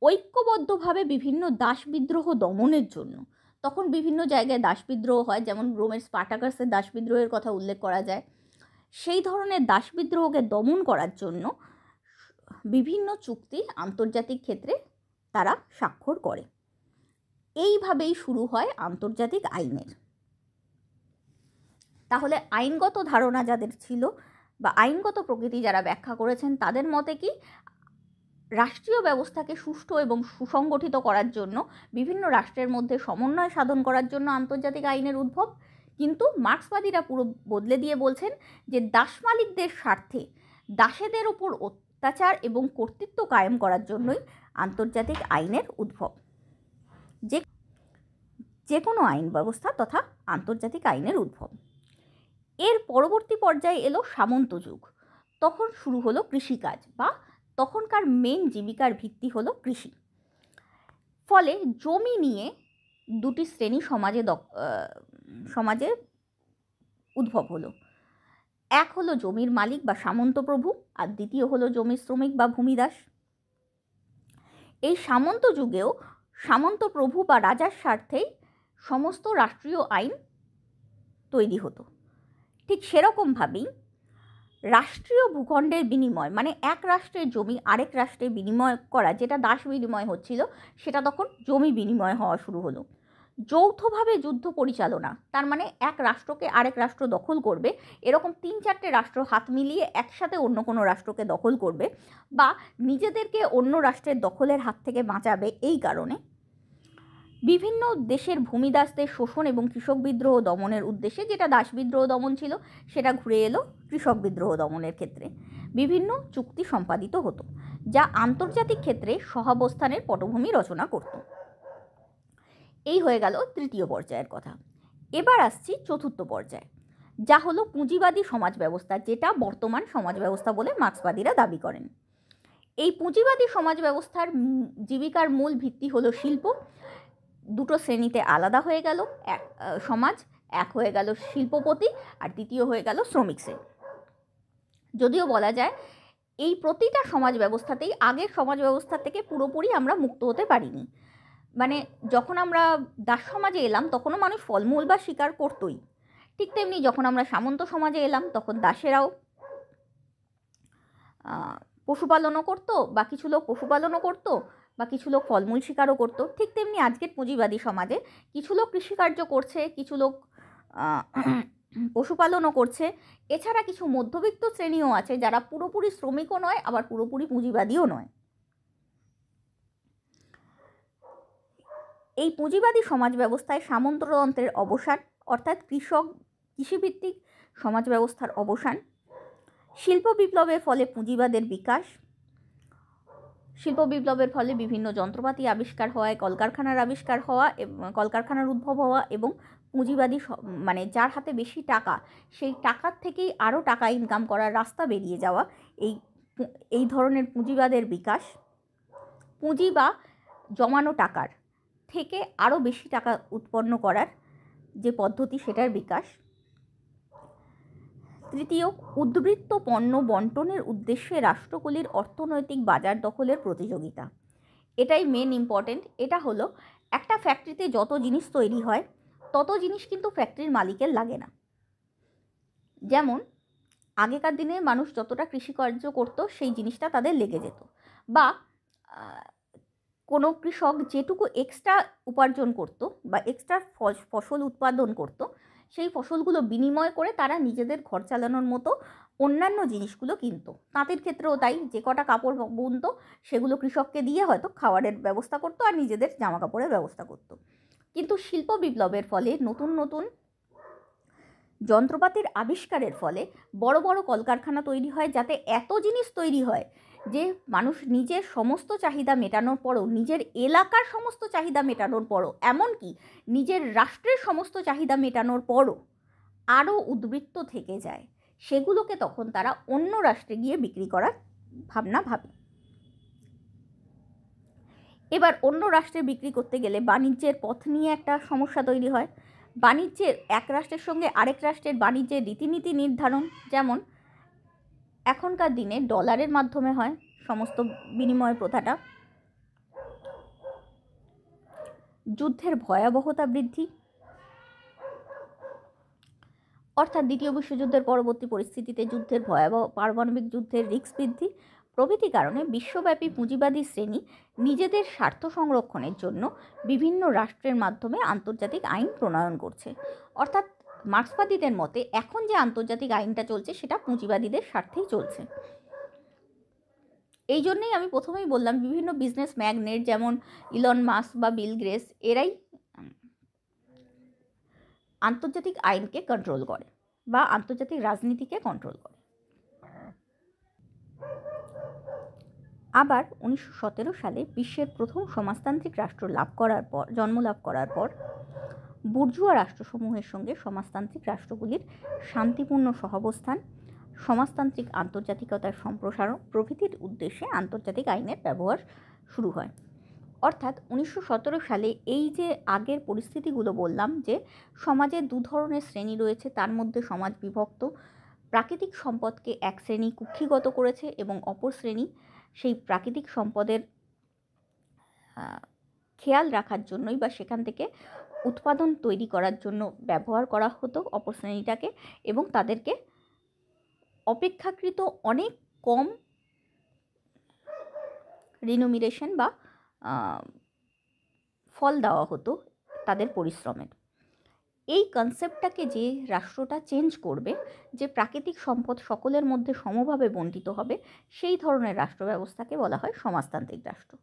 ঐক্যবদ্ধভাবে বিভিন্ন দাস বিদ্রোহ দমনের জন্য, তখন বিভিন্ন জায়গায় দাস বিদ্রোহ হয়, যেমন রোমের স্পার্টাকাসের দাস বিদ্রোহের কথা উল্লেখ করা যায়। সেই ধরনের দাস বিদ্রোহকে দমন করার জন্য বিভিন্ন চুক্তি আন্তর্জাতিক ক্ষেত্রে তারা স্বাক্ষর করে। এইভাবেই শুরু হয় আন্তর্জাতিক আইনের। তাহলে আইনগত ধারণা যাদের ছিল বা আইনগত প্রকৃতি যারা ব্যাখ্যা করেছেন, তাদের মতে কি রাষ্ট্রীয় ব্যবস্থাকে সুষ্ঠু এবং সুসংগঠিত করার জন্য, বিভিন্ন রাষ্ট্রের মধ্যে সমন্বয় সাধন করার জন্য আন্তর্জাতিক আইনের উদ্ভব। কিন্তু মার্ক্সবাদীরা পুরো বদলে দিয়ে বলছেন যে দাস মালিকদের স্বার্থে দাসেদের ওপর অত্যাচার এবং কর্তৃত্ব কায়েম করার জন্যই আন্তর্জাতিক আইনের উদ্ভব। যে কোনো আইন ব্যবস্থা তথা আন্তর্জাতিক আইনের উদ্ভব। এর পরবর্তী পর্যায়ে এলো সামন্ত যুগ। তখন শুরু হলো কৃষিকাজ, বা তখনকার মেন জীবিকার ভিত্তি হলো কৃষি। ফলে জমি নিয়ে দুটি শ্রেণী সমাজে উদ্ভব হলো। এক হলো জমির মালিক বা সামন্ত প্রভু, আর দ্বিতীয় হলো জমির শ্রমিক বা ভূমিদাস। এই সামন্ত যুগেও সামন্ত প্রভু বা রাজার স্বার্থেই সমস্ত রাষ্ট্রীয় আইন তৈরি হতো। ঠিক সেরকমভাবেই রাষ্ট্রীয় ভূখণ্ডের বিনিময়, মানে এক রাষ্ট্রের জমি আরেক রাষ্ট্রে বিনিময় করা, যেটা দাস বিনিময় হচ্ছিল, সেটা তখন জমি বিনিময় হওয়া শুরু হলো। যৌথভাবে যুদ্ধ পরিচালনা, তার মানে এক রাষ্ট্রকে আরেক রাষ্ট্র দখল করবে, এরকম 3-4টে রাষ্ট্র হাত মিলিয়ে একসাথে অন্য কোনো রাষ্ট্রকে দখল করবে, বা নিজেদেরকে অন্য রাষ্ট্রের দখলের হাত থেকে বাঁচাবে। এই কারণে বিভিন্ন দেশের ভূমিদাসদের শোষণ এবং কৃষক বিদ্রোহ দমনের উদ্দেশ্যে, যেটা দাস বিদ্রোহ দমন ছিল সেটা ঘুরে এলো কৃষক বিদ্রোহ দমনের ক্ষেত্রে, বিভিন্ন চুক্তি সম্পাদিত হতো, যা আন্তর্জাতিক ক্ষেত্রে সহাবস্থানের পটভূমি রচনা করত। এই হয়ে গেল তৃতীয় পর্যায়ের কথা। এবার আসছি চতুর্থ পর্যায়ে, যা হলো পুঁজিবাদী সমাজ ব্যবস্থা, যেটা বর্তমান সমাজ ব্যবস্থা বলে মার্ক্সবাদীরা দাবি করেন। এই পুঁজিবাদী সমাজ ব্যবস্থার জীবিকার মূল ভিত্তি হলো শিল্প। দুটো শ্রেণীতে আলাদা হয়ে গেল সমাজ, এক হয়ে গেল শিল্পপতি আর দ্বিতীয় হয়ে গেল শ্রমিক শ্রেণী। যদিও বলা যায় এই প্রতিটা সমাজ ব্যবস্থাতেই আগের সমাজ ব্যবস্থা থেকে পুরোপুরি আমরা মুক্ত হতে পারিনি। মানে যখন আমরা দাস সমাজে এলাম তখনও মানুষ ফলমূল বা শিকার করতোই, ঠিক তেমনি যখন আমরা সামন্ত সমাজে এলাম তখন দাসেরাও পশুপালনও করতো, বা কিছু লোক পশুপালনও করতো, বা কিছু লোক ফলমূল শিকারও করতো। ঠিক তেমনি আজকের পুঁজিবাদী সমাজে কিছু লোক কৃষিকার্য করছে, কিছু লোক পশুপালনও করছে। এছাড়া কিছু মধ্যবিত্ত শ্রেণীও আছে যারা পুরোপুরি শ্রমিকও নয়, আবার পুরোপুরি পুঁজিবাদীও নয়। এই পুঁজিবাদী সমাজ ব্যবস্থায় সামন্ততন্ত্রের অবসান, অর্থাৎ কৃষিভিত্তিক সমাজ ব্যবস্থার অবসান, শিল্প বিপ্লবের ফলে পুঁজিবাদের বিকাশ, শিল্প বিপ্লবের ফলে বিভিন্ন যন্ত্রপাতি আবিষ্কার হওয়ায় কলকারখানার আবিষ্কার হওয়া, কলকারখানার উদ্ভব হওয়া, এবং পুঁজিবাদী মানে যার হাতে বেশি টাকা, সেই টাকার থেকেই আরও টাকা ইনকাম করার রাস্তা বেরিয়ে যাওয়া, এই ধরনের পুঁজিবাদের বিকাশ, পুঁজি বা জমানো টাকার থেকে আরও বেশি টাকা উৎপন্ন করার যে পদ্ধতি, সেটার বিকাশ। তৃতীয়, উদ্বৃত্ত পণ্য বন্টনের উদ্দেশ্যে রাষ্ট্রগুলির অর্থনৈতিক বাজার দখলের প্রতিযোগিতা। এটাই মেন ইম্পর্টেন্ট। এটা হলো একটা ফ্যাক্টরিতে যত জিনিস তৈরি হয় তত জিনিস কিন্তু ফ্যাক্টরির মালিকের লাগে না। যেমন আগেকার দিনে মানুষ যতটা কৃষিকার্য করতো সেই জিনিসটা তাদের লেগে যেত, বা কোনো কৃষক যেটুকু এক্সট্রা উপার্জন করত বা এক্সট্রা ফসল উৎপাদন করত, সেই ফসলগুলো বিনিময় করে তারা নিজেদের ঘর চালানোর মতো অন্যান্য জিনিসগুলো কিনতো। তাঁতের ক্ষেত্রেও তাই, যে কটা কাপড় বুনতো সেগুলো কৃষককে দিয়ে হয়তো খাবারের ব্যবস্থা করতো আর নিজেদের জামা কাপড়ের ব্যবস্থা করতো। কিন্তু শিল্প বিপ্লবের ফলে, নতুন নতুন যন্ত্রপাতির আবিষ্কারের ফলে বড় বড় কলকারখানা তৈরি হয়, যাতে এত জিনিস তৈরি হয় যে মানুষ নিজের সমস্ত চাহিদা মেটানোর পরও, নিজের এলাকার সমস্ত চাহিদা মেটানোর পরও, এমনকি নিজের রাষ্ট্রের সমস্ত চাহিদা মেটানোর পরও আরও উদ্বৃত্ত থেকে যায়। সেগুলোকে তখন তারা অন্য রাষ্ট্রে গিয়ে বিক্রি করার ভাবনা ভাবে। এবার অন্য রাষ্ট্রে বিক্রি করতে গেলে বাণিজ্যের পথ নিয়ে একটা সমস্যা তৈরি হয়। বাণিজ্যের, এক রাষ্ট্রের সঙ্গে আরেক রাষ্ট্রের বাণিজ্যের রীতিনীতি নির্ধারণ, যেমন এখনকার দিনে ডলারের মাধ্যমে হয় সমস্ত বিনিময় প্রথাটা। যুদ্ধের ভয়াবহতা বৃদ্ধি, অর্থাৎ দ্বিতীয় বিশ্বযুদ্ধের পরবর্তী পরিস্থিতিতে যুদ্ধের ভয়াবহ, পারমাণবিক যুদ্ধের রিস্ক বৃদ্ধি প্রভৃতি কারণে বিশ্বব্যাপী পুঁজিবাদী শ্রেণী নিজেদের স্বার্থ সংরক্ষণের জন্য বিভিন্ন রাষ্ট্রের মাধ্যমে আন্তর্জাতিক আইন প্রণয়ন করছে। অর্থাৎ মার্ক্সবাদীদের মতে এখন যে আন্তর্জাতিক আইনটা চলছে সেটা পুঁজিবাদীদের স্বার্থেই চলছে। এই জন্যেই আমি প্রথমেই বললাম, বিভিন্ন বিজনেস ম্যাগনেট যেমন ইলন মাস্ক বা বিল গেটস, এরাই আন্তর্জাতিক আইনকে কন্ট্রোল করে বা আন্তর্জাতিক রাজনীতিকে কন্ট্রোল করে। আবার 1917 সালে বিশ্বের প্রথম সমাজতান্ত্রিক রাষ্ট্র জন্ম লাভ করার পর বুর্জুয়া রাষ্ট্রসমূহের সঙ্গে সমাজতান্ত্রিক রাষ্ট্রগুলির শান্তিপূর্ণ সহাবস্থান, সমাজতান্ত্রিক আন্তর্জাতিকতার সম্প্রসারণ প্রভৃতির উদ্দেশ্যে আন্তর্জাতিক আইনের ব্যবহার শুরু হয়। অর্থাৎ 1917 সালে এই যে আগের পরিস্থিতিগুলো বললাম, যে সমাজে দু ধরনের শ্রেণী রয়েছে, তার মধ্যে সমাজ বিভক্ত, প্রাকৃতিক সম্পদকে এক শ্রেণী কুক্ষিগত করেছে এবং অপর শ্রেণী সেই প্রাকৃতিক সম্পদের খেয়াল রাখার জন্যই বা সেখান থেকে উৎপাদন তৈরি করার জন্য ব্যবহার করা হতো অপর শ্রেণীটাকে, এবং তাদেরকে অপেক্ষাকৃত অনেক কম রিনুমিরেশন বা ফল দেওয়া হতো তাদের পরিশ্রমের। এই কনসেপ্টটাকে যে রাষ্ট্রটা চেঞ্জ করবে, যে প্রাকৃতিক সম্পদ সকলের মধ্যে সমভাবে বণ্টিত হবে, সেই ধরনের রাষ্ট্র ব্যবস্থাকে বলা হয় সমাজতান্ত্রিক রাষ্ট্র।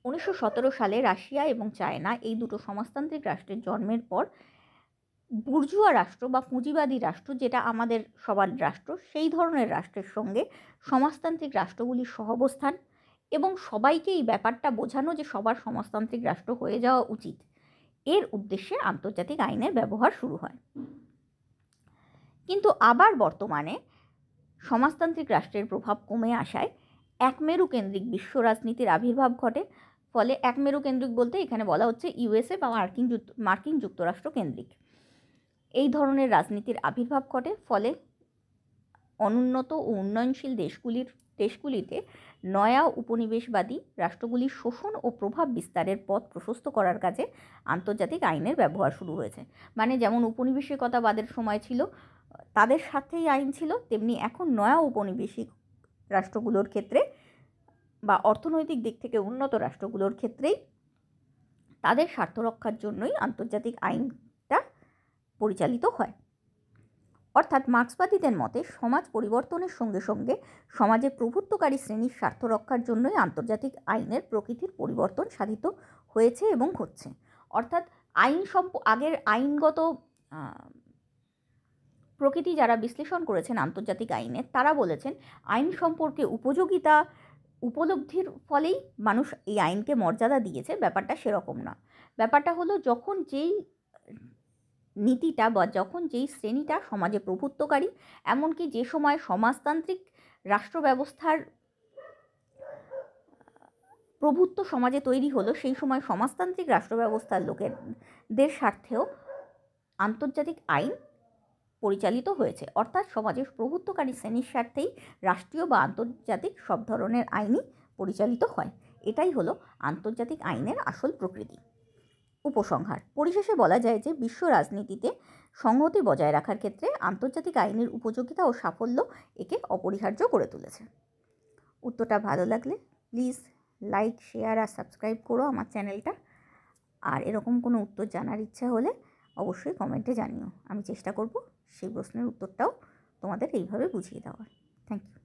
1917 সালে রাশিয়া এবং চায়না, এই দুটো সমাজতান্ত্রিক রাষ্ট্রের জন্মের পর বুর্জুয়া রাষ্ট্র বা পুঁজিবাদী রাষ্ট্র, যেটা আমাদের সবার রাষ্ট্র, সেই ধরনের রাষ্ট্রের সঙ্গে সমাজতান্ত্রিক রাষ্ট্রগুলির সহাবস্থান এবং সবাইকে এই ব্যাপারটা বোঝানো যে সবার সমাজতান্ত্রিক রাষ্ট্র হয়ে যাওয়া উচিত, এর উদ্দেশ্যে আন্তর্জাতিক আইনের ব্যবহার শুরু হয়। কিন্তু আবার বর্তমানে সমাজতান্ত্রিক রাষ্ট্রের প্রভাব কমে আসায় একমেরু কেন্দ্রিক বিশ্ব রাজনীতির আবির্ভাব ঘটে। ফলে একমেরু কেন্দ্রিক বলতে এখানে বলা হচ্ছে ইউএসএ বা মার্কিন যুক্তরাষ্ট্র কেন্দ্রিক এই ধরনের রাজনীতির আবির্ভাব ঘটে। ফলে অনুন্নত ও উন্নয়নশীল দেশগুলিতে নয়া উপনিবেশবাদী রাষ্ট্রগুলির শোষণ ও প্রভাব বিস্তারের পথ প্রশস্ত করার কাজে আন্তর্জাতিক আইনের ব্যবহার শুরু হয়েছে। মানে যেমন উপনিবেশিকতাবাদের সময় ছিল, তাদের সাথেই আইন ছিল, তেমনি এখন নয়া উপনিবেশিক রাষ্ট্রগুলোর ক্ষেত্রে বা অর্থনৈতিক দিক থেকে উন্নত রাষ্ট্রগুলোর ক্ষেত্রেই তাদের স্বার্থ রক্ষার জন্যই আন্তর্জাতিক আইনটা পরিচালিত হয়। অর্থাৎ মার্ক্সবাদীদের মতে সমাজ পরিবর্তনের সঙ্গে সঙ্গে সমাজে প্রভুত্বকারী শ্রেণীর স্বার্থ রক্ষার জন্যই আন্তর্জাতিক আইনের প্রকৃতির পরিবর্তন সাধিত হয়েছে এবং হচ্ছে। অর্থাৎ আগের আইনগত প্রকৃতি যারা বিশ্লেষণ করেছেন আন্তর্জাতিক আইনের, তারা বলেছেন আইন সম্পর্কে উপযোগিতা উপলব্ধির ফলেই মানুষ এই আইনকে মর্যাদা দিয়েছে। ব্যাপারটা সেরকম না। ব্যাপারটা হলো, যখন যেই নীতিটা বা যখন যেই শ্রেণীটা সমাজে প্রভুত্বকারী, এমনকি যে সময় সমাজতান্ত্রিক রাষ্ট্র ব্যবস্থার প্রভুত্ব সমাজে তৈরি হলো, সেই সময় সমাজতান্ত্রিক রাষ্ট্র ব্যবস্থার লোকেদের স্বার্থেও আন্তর্জাতিক আইন পরিচালিত হয়েছে। অর্থাৎ সমাজের প্রভুত্বকারী শ্রেণীর স্বার্থেই রাষ্ট্রীয় বা আন্তর্জাতিক সব ধরনের আইনই পরিচালিত হয়। এটাই হলো আন্তর্জাতিক আইনের আসল প্রকৃতি। উপসংহার: পরিশেষে বলা যায় যে বিশ্ব রাজনীতিতে সংহতি বজায় রাখার ক্ষেত্রে আন্তর্জাতিক আইনের উপযোগিতা ও সাফল্য একে অপরিহার্য করে তুলেছে। উত্তরটা ভালো লাগলে প্লিজ লাইক, শেয়ার আর সাবস্ক্রাইব করো আমার চ্যানেলটা। আর এরকম কোনো উত্তর জানার ইচ্ছা হলে অবশ্যই কমেন্টে জানিও। আমি চেষ্টা করব সেই প্রশ্নের উত্তরটাও তোমাদের এইভাবে বুঝিয়ে দেওয়ার। Thank you.